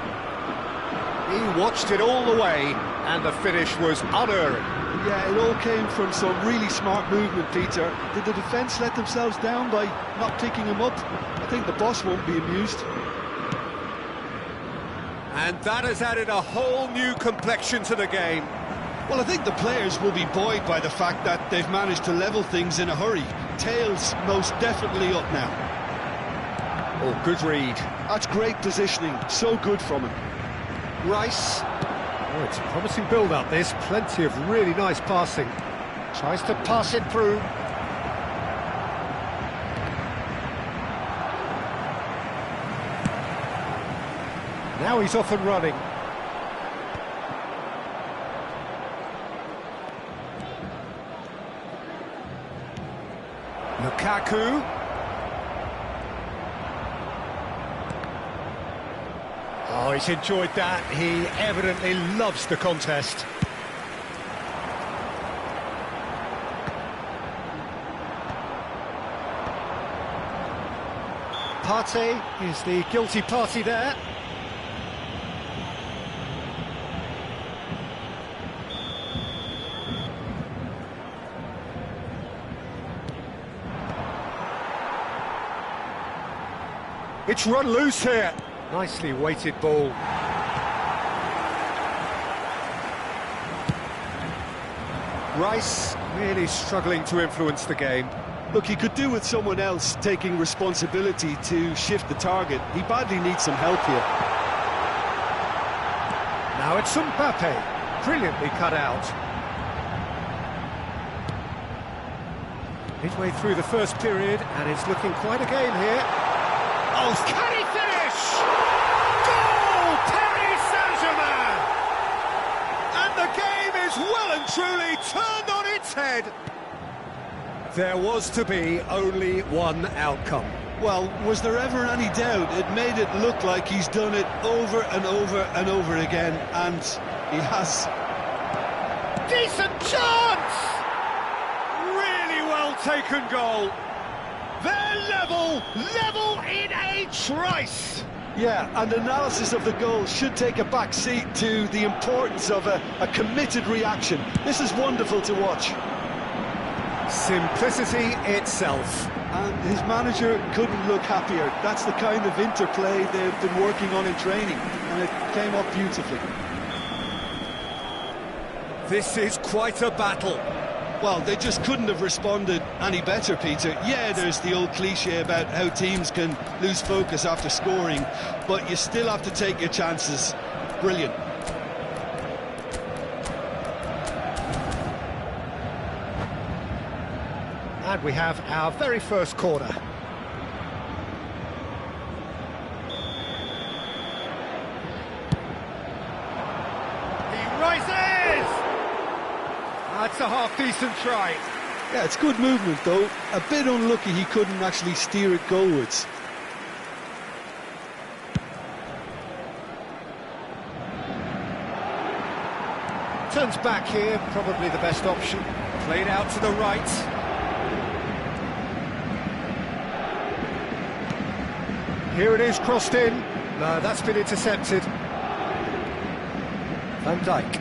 He watched it all the way, and the finish was unerring. Yeah, it all came from some really smart movement, Peter. Did the defence let themselves down by not picking him up? I think the boss won't be amused. And that has added a whole new complexion to the game. Well, I think the players will be buoyed by the fact that they've managed to level things in a hurry. Tails most definitely up now. Oh, good read. That's great positioning, so good from him. Rice. Oh, it's a promising build-up, this. Plenty of really nice passing. Tries to pass it through. Now he's off and running. Lukaku. Oh, he's enjoyed that. He evidently loves the contest. Partey is the guilty party there. It's run loose here. Nicely weighted ball. Rice really struggling to influence the game. Look, he could do with someone else taking responsibility to shift the target. He badly needs some help here. Now it's Mbappe. Brilliantly cut out. Midway through the first period, and it's looking quite a game here. Oh, can he finish? Goal! Paris Saint-Germain! And the game is well and truly turned on its head. There was to be only one outcome. Well, was there ever any doubt? It made it look like he's done it over and over and over again, and he has. Decent chance! Really well taken goal. They're level in a trice. Yeah, and analysis of the goal should take a back seat to the importance of a committed reaction. This is wonderful to watch. Simplicity itself. And his manager couldn't look happier. That's the kind of interplay they've been working on in training, and it came up beautifully. This is quite a battle. Well, they just couldn't have responded any better, Peter. Yeah, there's the old cliche about how teams can lose focus after scoring, but you still have to take your chances. Brilliant. And we have our very first corner. He rises! That's a half-decent try. Yeah, it's good movement, though. A bit unlucky he couldn't actually steer it goalwards. Turns back here, probably the best option. Played out to the right. Here it is, crossed in. No, that's been intercepted. Van Dijk.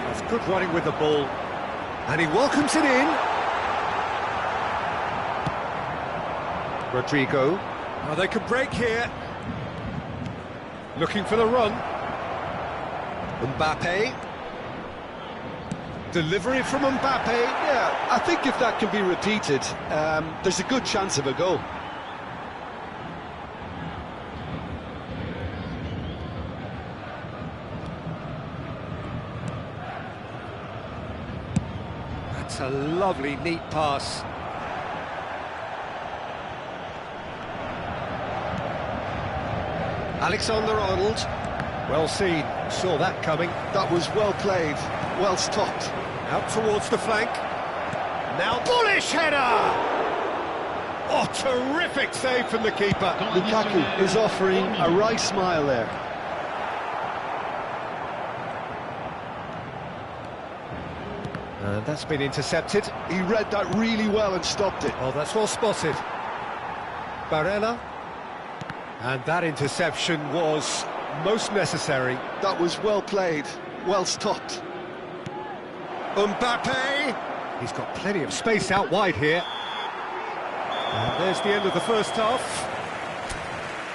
That's good running with the ball. And he welcomes it in. Rodrigo. Oh, they could break here. Looking for the run. Mbappe. Delivery from Mbappe. Yeah, I think if that can be repeated, there's a good chance of a goal. That's a lovely, neat pass. Alexander-Arnold. Well seen, saw that coming. That was well played, well stopped. Out towards the flank. Now bullish header! Oh, terrific save from the keeper. Lukaku is offering a wry smile there. And that's been intercepted. He read that really well and stopped it. Oh, that's well spotted. Barella. And that interception was most necessary. That was well played, well stopped. Mbappe! He's got plenty of space out wide here. And there's the end of the first half.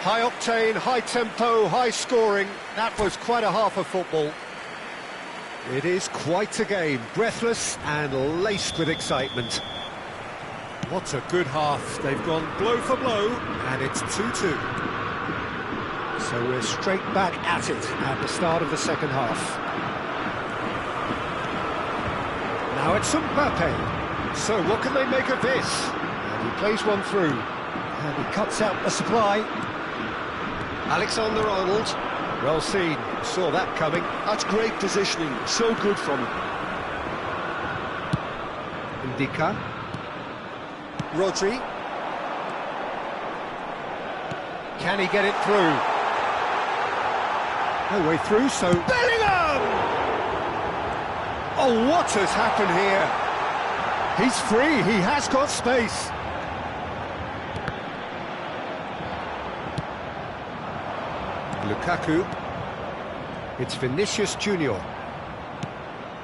High octane, high tempo, high scoring. That was quite a half of football. It is quite a game, breathless and laced with excitement. What a good half. They've gone blow for blow, and it's 2-2. So we're straight back at it at the start of the second half. Now it's Mbappe. So what can they make of this? And he plays one through. And he cuts out the supply. Alexander-Arnold. Well seen. Saw that coming. That's great positioning. So good from him. Ndika. Rodri. Can he get it through? No way through, so Bellingham! Oh, what has happened here? He's free, he has got space. Lukaku. It's Vinicius Junior.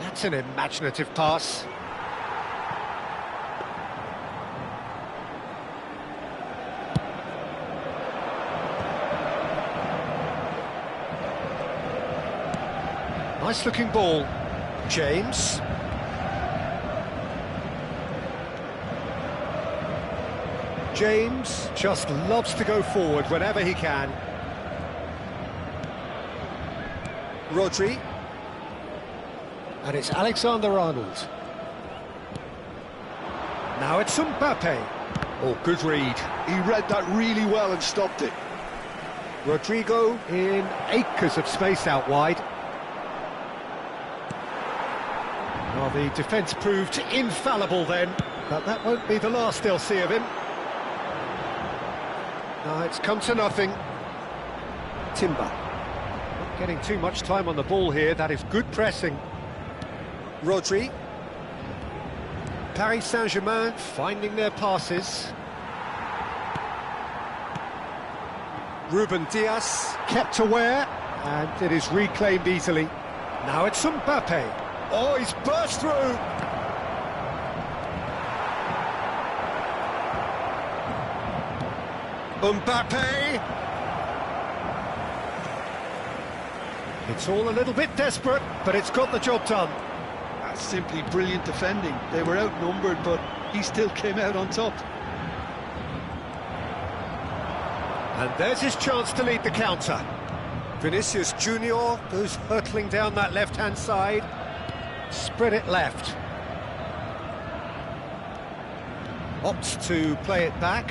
That's an imaginative pass. Nice looking ball. James. James just loves to go forward whenever he can. Rodri. And it's Alexander-Arnold. Now it's Mbappe. Oh, good read. He read that really well and stopped it. Rodrigo in acres of space out wide. Well, the defence proved infallible then, but that won't be the last they'll see of him. No, it's come to nothing. Timber. Not getting too much time on the ball here, that is good pressing. Rodri. Paris Saint-Germain finding their passes. Ruben Dias kept aware, and it is reclaimed easily. Now it's Mbappe. Oh, he's burst through! Mbappe! It's all a little bit desperate, but it's got the job done. That's simply brilliant defending. They were outnumbered, but he still came out on top. And there's his chance to lead the counter. Vinicius Junior goes hurtling down that left-hand side. Spread it left. Opts to play it back.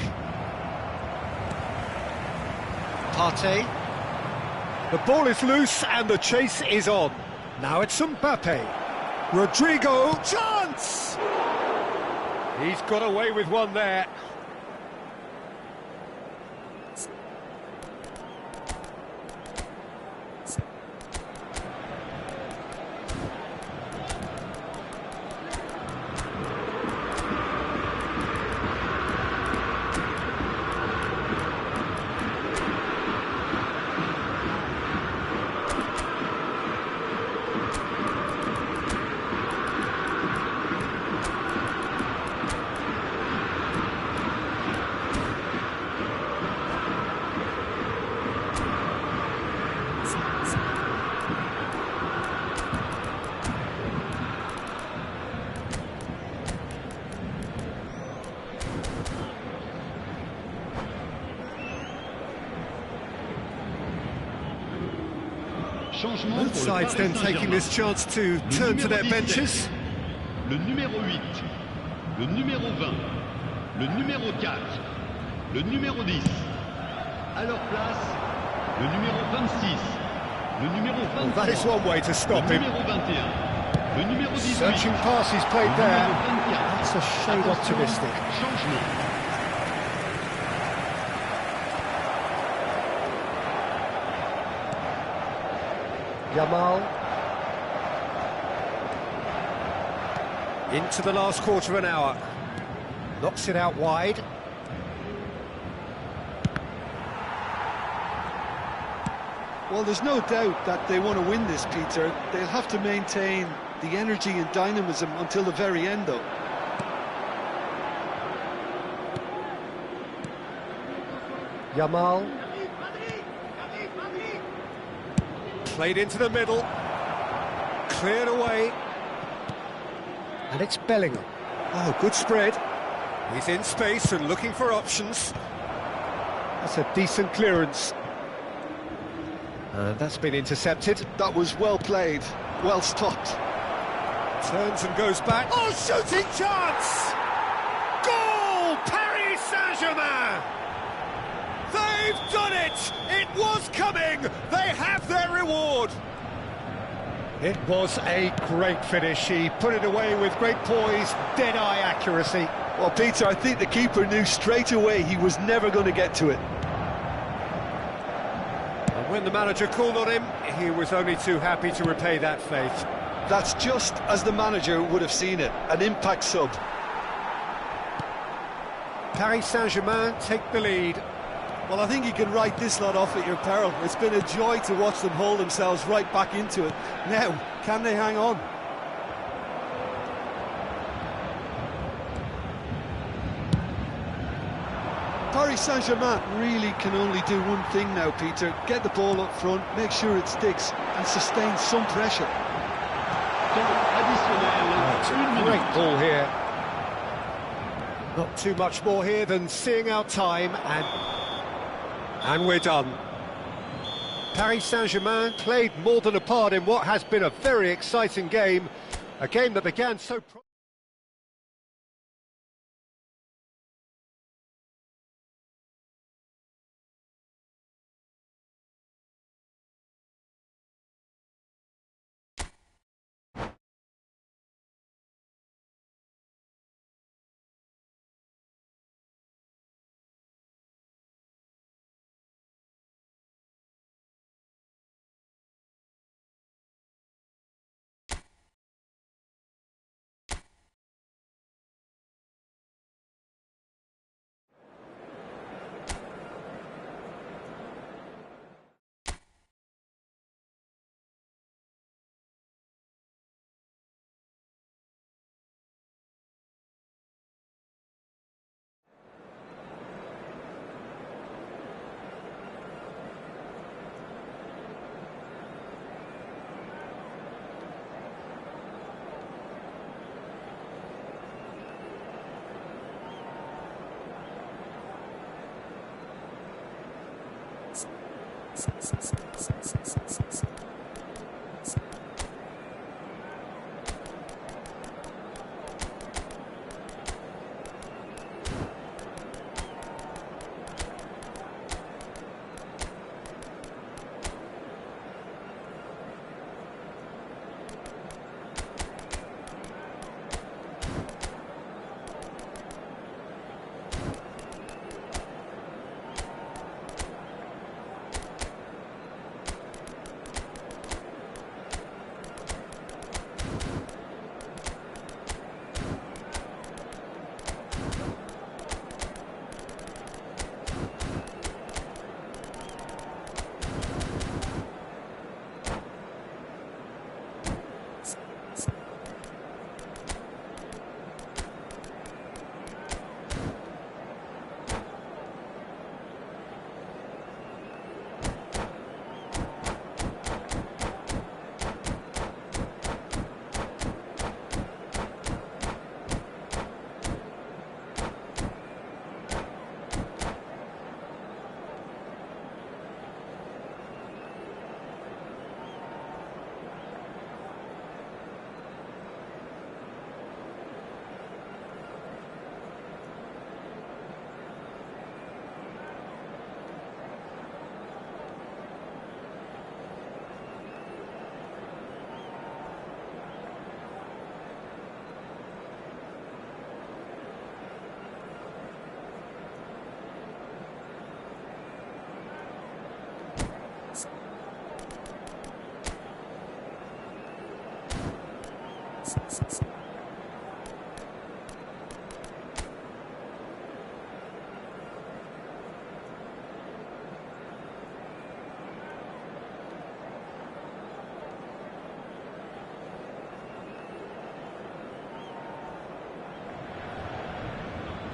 Partey. The ball is loose and the chase is on. Now it's Mbappe. Rodrigo, chance! He's got away with one there. Both sides then taking this chance to turn to their benches. Le numéro 8, le numéro 20, le numéro 4, le numéro 10. À leur place, le numéro 26, le numéro 23. Well, that is one way to stop him. Le numéro 21, le numéro 18. Searching passes played there. That's a shade optimistic. Changement. Yamal. Into the last quarter of an hour. Knocks it out wide. Well, there's no doubt that they want to win this, Peter. They'll have to maintain the energy and dynamism until the very end, though. Yamal. Played into the middle. Cleared away. And it's Bellingham. Oh, good spread. He's in space and looking for options. That's a decent clearance. And that's been intercepted. That was well played, well stopped. Turns and goes back. Oh, shooting chance! Goal! Paris Saint-Germain! They've done it! It was coming! They have their reward! It was a great finish. He put it away with great poise, dead-eye accuracy. Well, Peter, I think the keeper knew straight away he was never going to get to it. And when the manager called on him, he was only too happy to repay that faith. That's just as the manager would have seen it, an impact sub. Paris Saint-Germain take the lead. Well, I think you can write this lot off at your peril. It's been a joy to watch them hold themselves right back into it. Now, can they hang on? Paris Saint-Germain really can only do one thing now, Peter. Get the ball up front, make sure it sticks, and sustain some pressure. It's a great ball here. Not too much more here than seeing our time, and we're done. Paris Saint-Germain played more than a part in what has been a very exciting game, a game that began so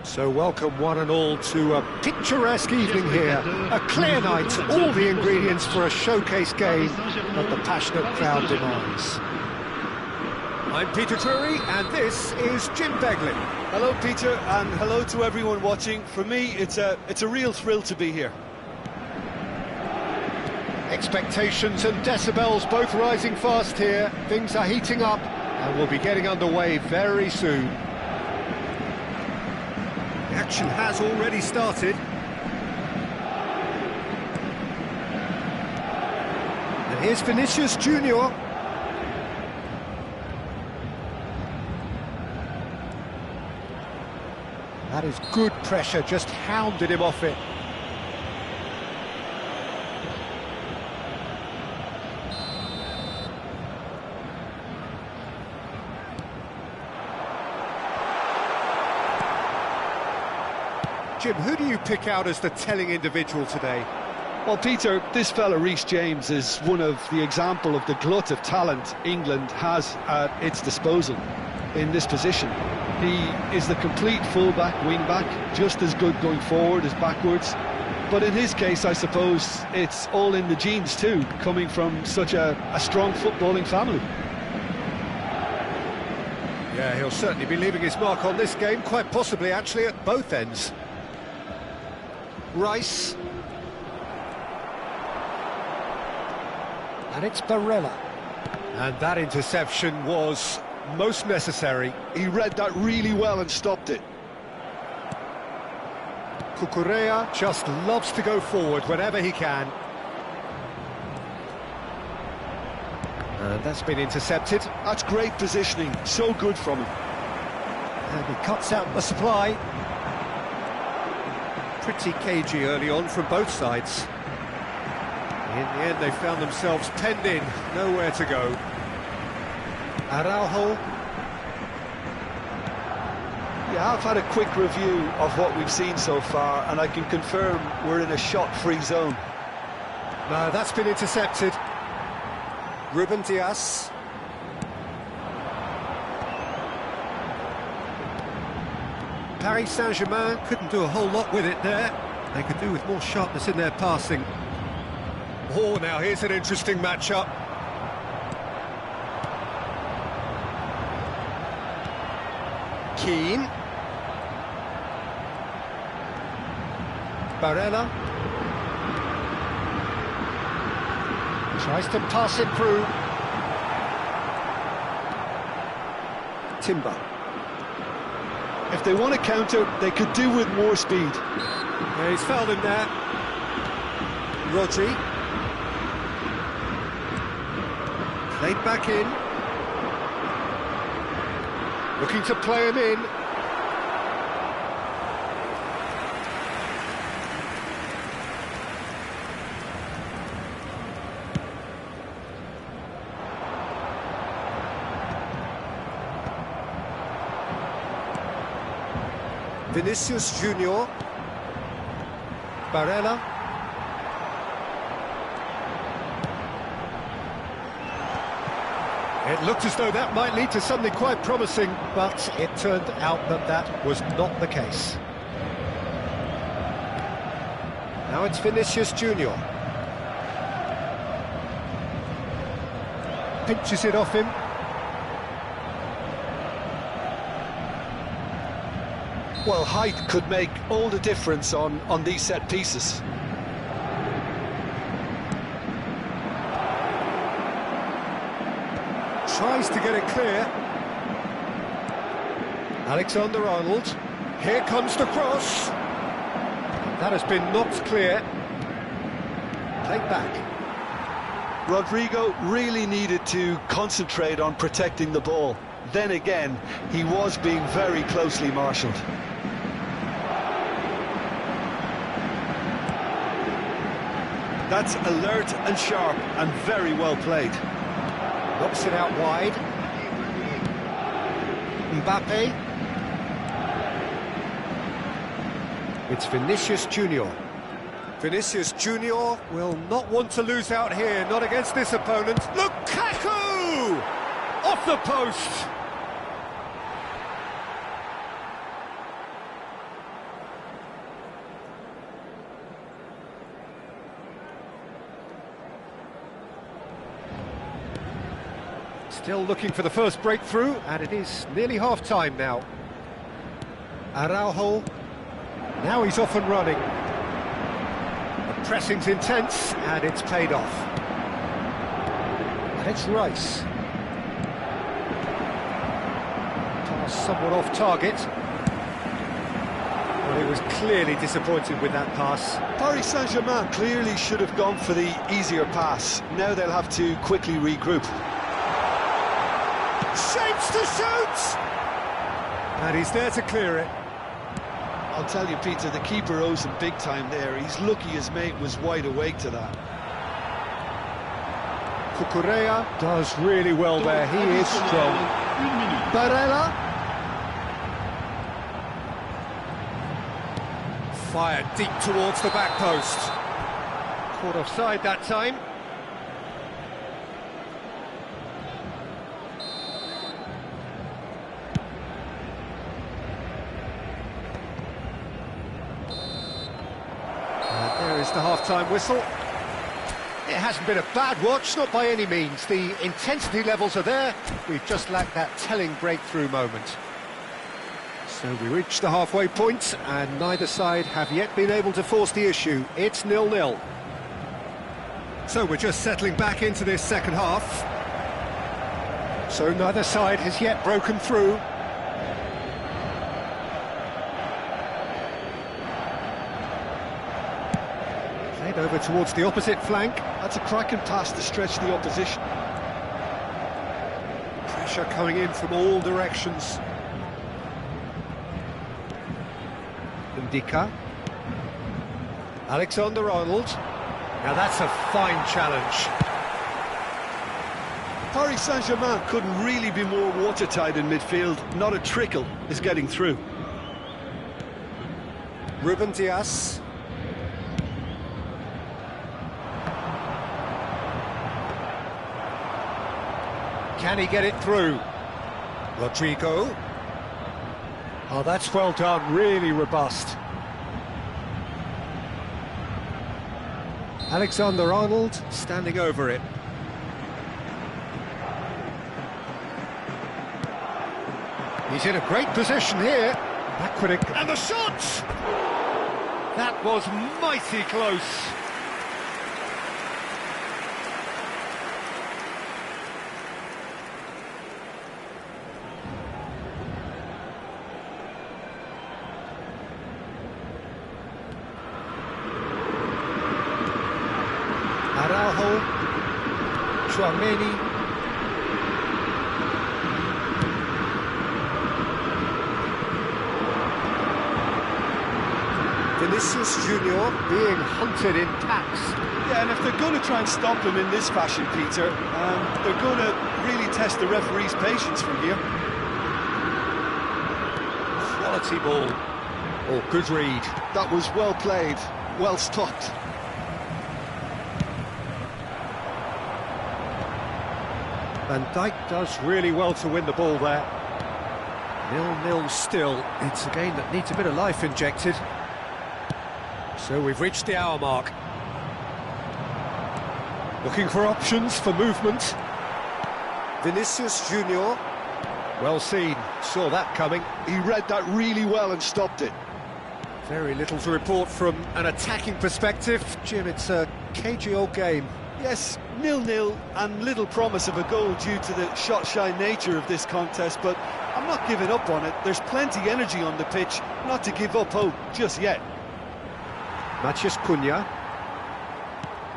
So welcome one and all to a picturesque evening here, a clear night, all the ingredients for a showcase game that the passionate crowd demands. I'm Peter Drury and this is Jim Beglin. Hello Peter, and hello to everyone watching. For me, it's a real thrill to be here. Expectations and decibels both rising fast here. Things are heating up and we'll be getting underway very soon. The action has already started. And here's Vinicius Junior. That is good pressure, just hounded him off it. Jim, who do you pick out as the telling individual today? Well, Peter, this fella Reece James is one of the example of the glut of talent England has at its disposal in this position. He is the complete full-back, wing-back, just as good going forward as backwards. But in his case, I suppose it's all in the genes too, coming from such a strong footballing family. Yeah, he'll certainly be leaving his mark on this game, quite possibly actually at both ends. Rice. And it's Barella. And that interception was most necessary. He read that really well and stopped it. Cucurella just loves to go forward whenever he can. And that's been intercepted. That's great positioning, so good from him. And he cuts out the supply. Pretty cagey early on from both sides. In the end, they found themselves penned in, nowhere to go. Araujo. Yeah, I've had a quick review of what we've seen so far, and I can confirm we're in a shot-free zone. No, that's been intercepted. Ruben Dias. Paris Saint-Germain couldn't do a whole lot with it there. They could do with more sharpness in their passing. Oh, now here's an interesting matchup. Keane. Barella. Tries to pass it through. Timber. If they want to counter, they could do with more speed. Yeah, he's fouled him there. Rodri. Played back in. Looking to play him in. Vinicius Junior. Barella. It looked as though that might lead to something quite promising, but it turned out that that was not the case. Now it's Vinicius Junior. Pinches it off him. Well, height could make all the difference on these set pieces. Tries to get it clear. Alexander-Arnold. Here comes the cross. That has been knocked clear. Played back. Rodrigo really needed to concentrate on protecting the ball. Then again, he was being very closely marshalled. That's alert and sharp and very well played. Knocks it out wide. Mbappe. It's Vinicius Junior. Vinicius Junior will not want to lose out here, not against this opponent. Lukaku! Off the post! Still looking for the first breakthrough, and it is nearly half-time now. Araujo, now he's off and running. The pressing's intense, and it's paid off. And it's Rice. Pass somewhat off target. Well, he was clearly disappointed with that pass. Paris Saint-Germain clearly should have gone for the easier pass. Now they'll have to quickly regroup. Shapes to shoot! And he's there to clear it. I'll tell you, Peter, the keeper owes him big time there. He's lucky his mate was wide awake to that. Cucurella does really well there. He is strong. Barella. Fired deep towards the back post. Caught offside that time. There is the half-time whistle. It hasn't been a bad watch, not by any means. The intensity levels are there. We've just lacked that telling breakthrough moment. So we reach the halfway point, and neither side have yet been able to force the issue. It's 0-0. So we're just settling back into this second half. So neither side has yet broken through. Over towards the opposite flank. That's a cracking pass to stretch the opposition. Pressure coming in from all directions. Ndika. Alexander-Arnold. Now that's a fine challenge. Paris Saint-Germain couldn't really be more watertight in midfield. Not a trickle is getting through. Ruben Dias. Can he get it through? Rodrigo. Oh, that's well done, really robust. Alexander-Arnold standing over it. He's in a great position here. Backward and the shot! That was mighty close. Araujo, Tchouaméni. Vinicius Junior being hunted in packs. Yeah, and if they're going to try and stop him in this fashion, Peter, they're going to really test the referee's patience from here. Quality ball. Oh, good read. That was well played, well stopped. Van Dijk does really well to win the ball there. 0-0 still. It's a game that needs a bit of life injected. So we've reached the hour mark. Looking for options for movement. Vinicius Junior. Well seen, saw that coming. He read that really well and stopped it. Very little to report from an attacking perspective. Jim, it's a cagey old game. Yes, 0-0 and little promise of a goal due to the shot-shy nature of this contest, but I'm not giving up on it. There's plenty energy on the pitch, not to give up hope just yet. Matheus Cunha.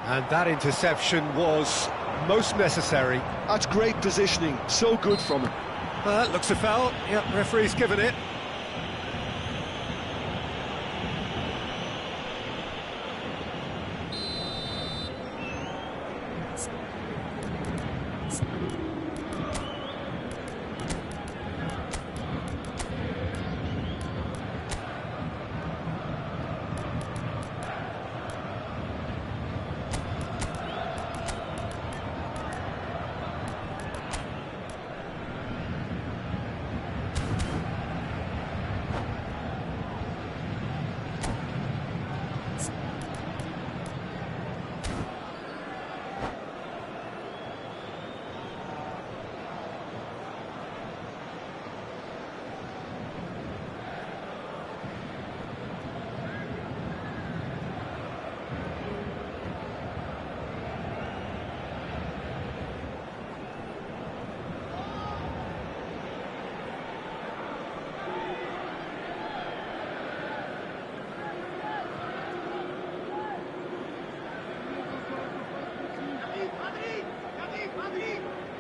And that interception was most necessary. That's great positioning, so good from him. That looks a foul. Yep, referee's given it.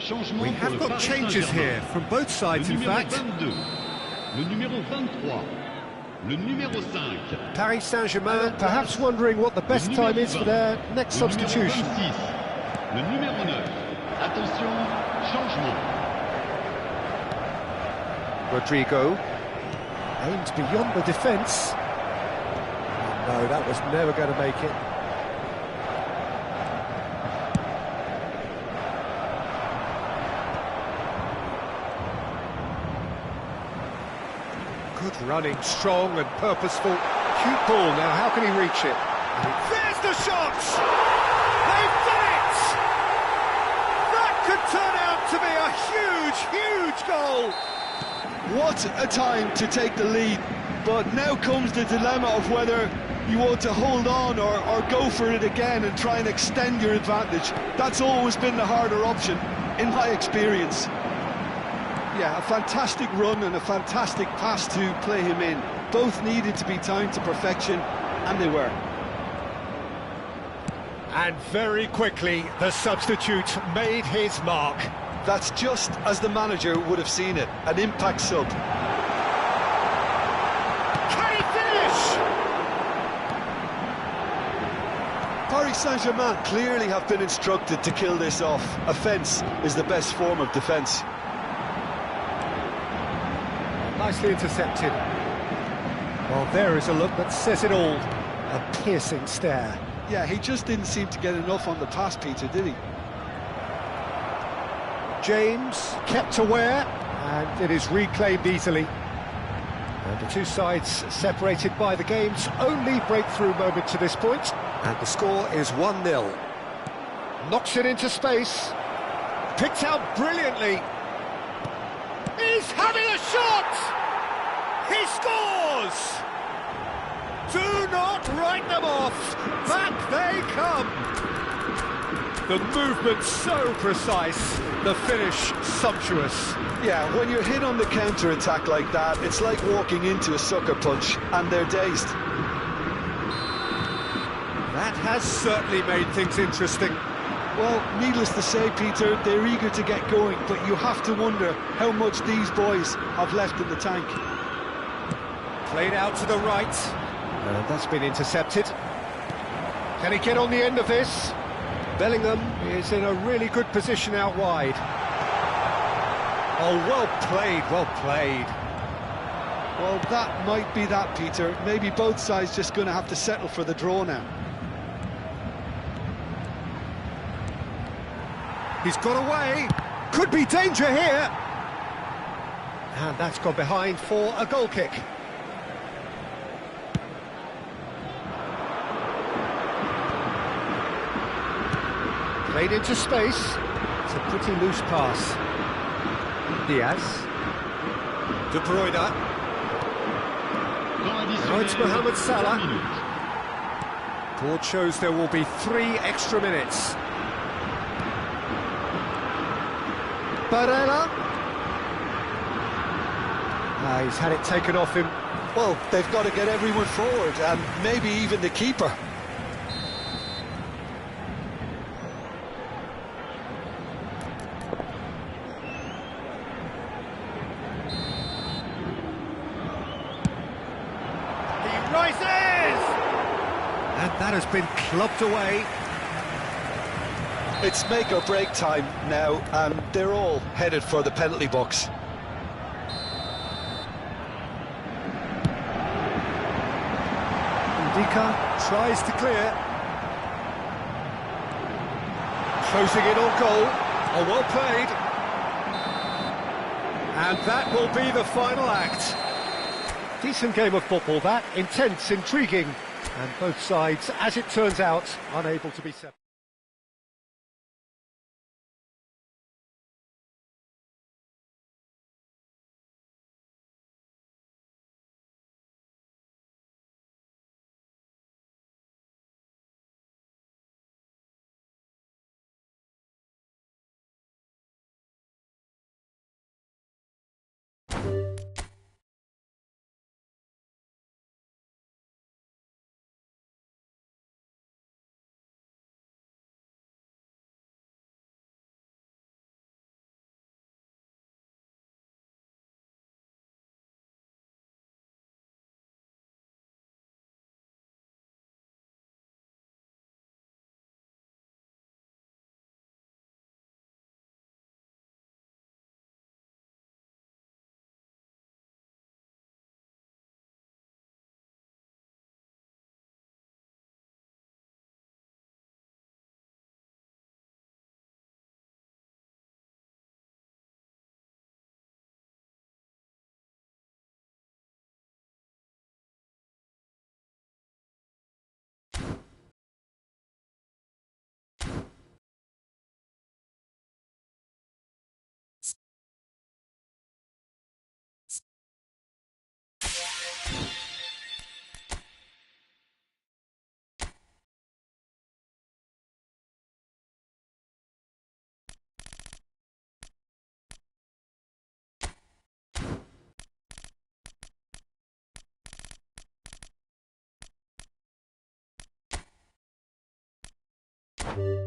Changement We pour have le got Paris changes Saint-Germain. here from both sides, Le in numéro fact. 22, le numéro 23, le numéro 5. Paris Saint-Germain perhaps wondering what the best Le time numéro is for 20, their next le numéro substitution. 26, le numéro 9. Attention, changement. Rodrigo aimed beyond the defence. Oh, no, that was never going to make it. Good running, strong and purposeful. Cute ball, now how can he reach it? There's the shot! They've done it! That could turn out to be a huge, huge goal! What a time to take the lead, but now comes the dilemma of whether you want to hold on or go for it again and try and extend your advantage. That's always been the harder option, in my experience. Yeah, a fantastic run and a fantastic pass to play him in. Both needed to be timed to perfection, and they were. And very quickly, the substitute made his mark. That's just as the manager would have seen it, an impact sub. Can he finish? Paris Saint-Germain clearly have been instructed to kill this off. Offence is the best form of defence. Nicely intercepted. Well, there is a look that says it all. A piercing stare. Yeah, he just didn't seem to get enough on the pass, Peter, did he? James kept aware, and it is reclaimed easily. And the two sides separated by the game's only breakthrough moment to this point. And the score is 1-0. Knocks it into space. Picked out brilliantly. He's having a shot! He scores! Do not write them off! Back they come! The movement so precise, the finish sumptuous. Yeah, when you're hit on the counter-attack like that, it's like walking into a sucker punch, and they're dazed. That has certainly made things interesting. Well, needless to say, Peter, they're eager to get going, but you have to wonder how much these boys have left in the tank. Played out to the right. And that's been intercepted. Can he get on the end of this? Bellingham is in a really good position out wide. Oh, well played, well played. Well, that might be that, Peter. Maybe both sides just going to have to settle for the draw now. He's got away. Could be danger here. And that's gone behind for a goal kick. Played into space. It's a pretty loose pass. Diaz. De Bruyne. Now it's Mohamed Salah. Board shows there will be 3 extra minutes. Barella. He's had it taken off him. Well, they've got to get everyone forward, and maybe even the keeper. He rises! And that has been clubbed away. It's make or break time now, and they're all headed for the penalty box. Ndika tries to clear. Closing in on goal. Oh, well played. And that will be the final act. Decent game of football, that. Intense, intriguing. And both sides, as it turns out, unable to be separated. You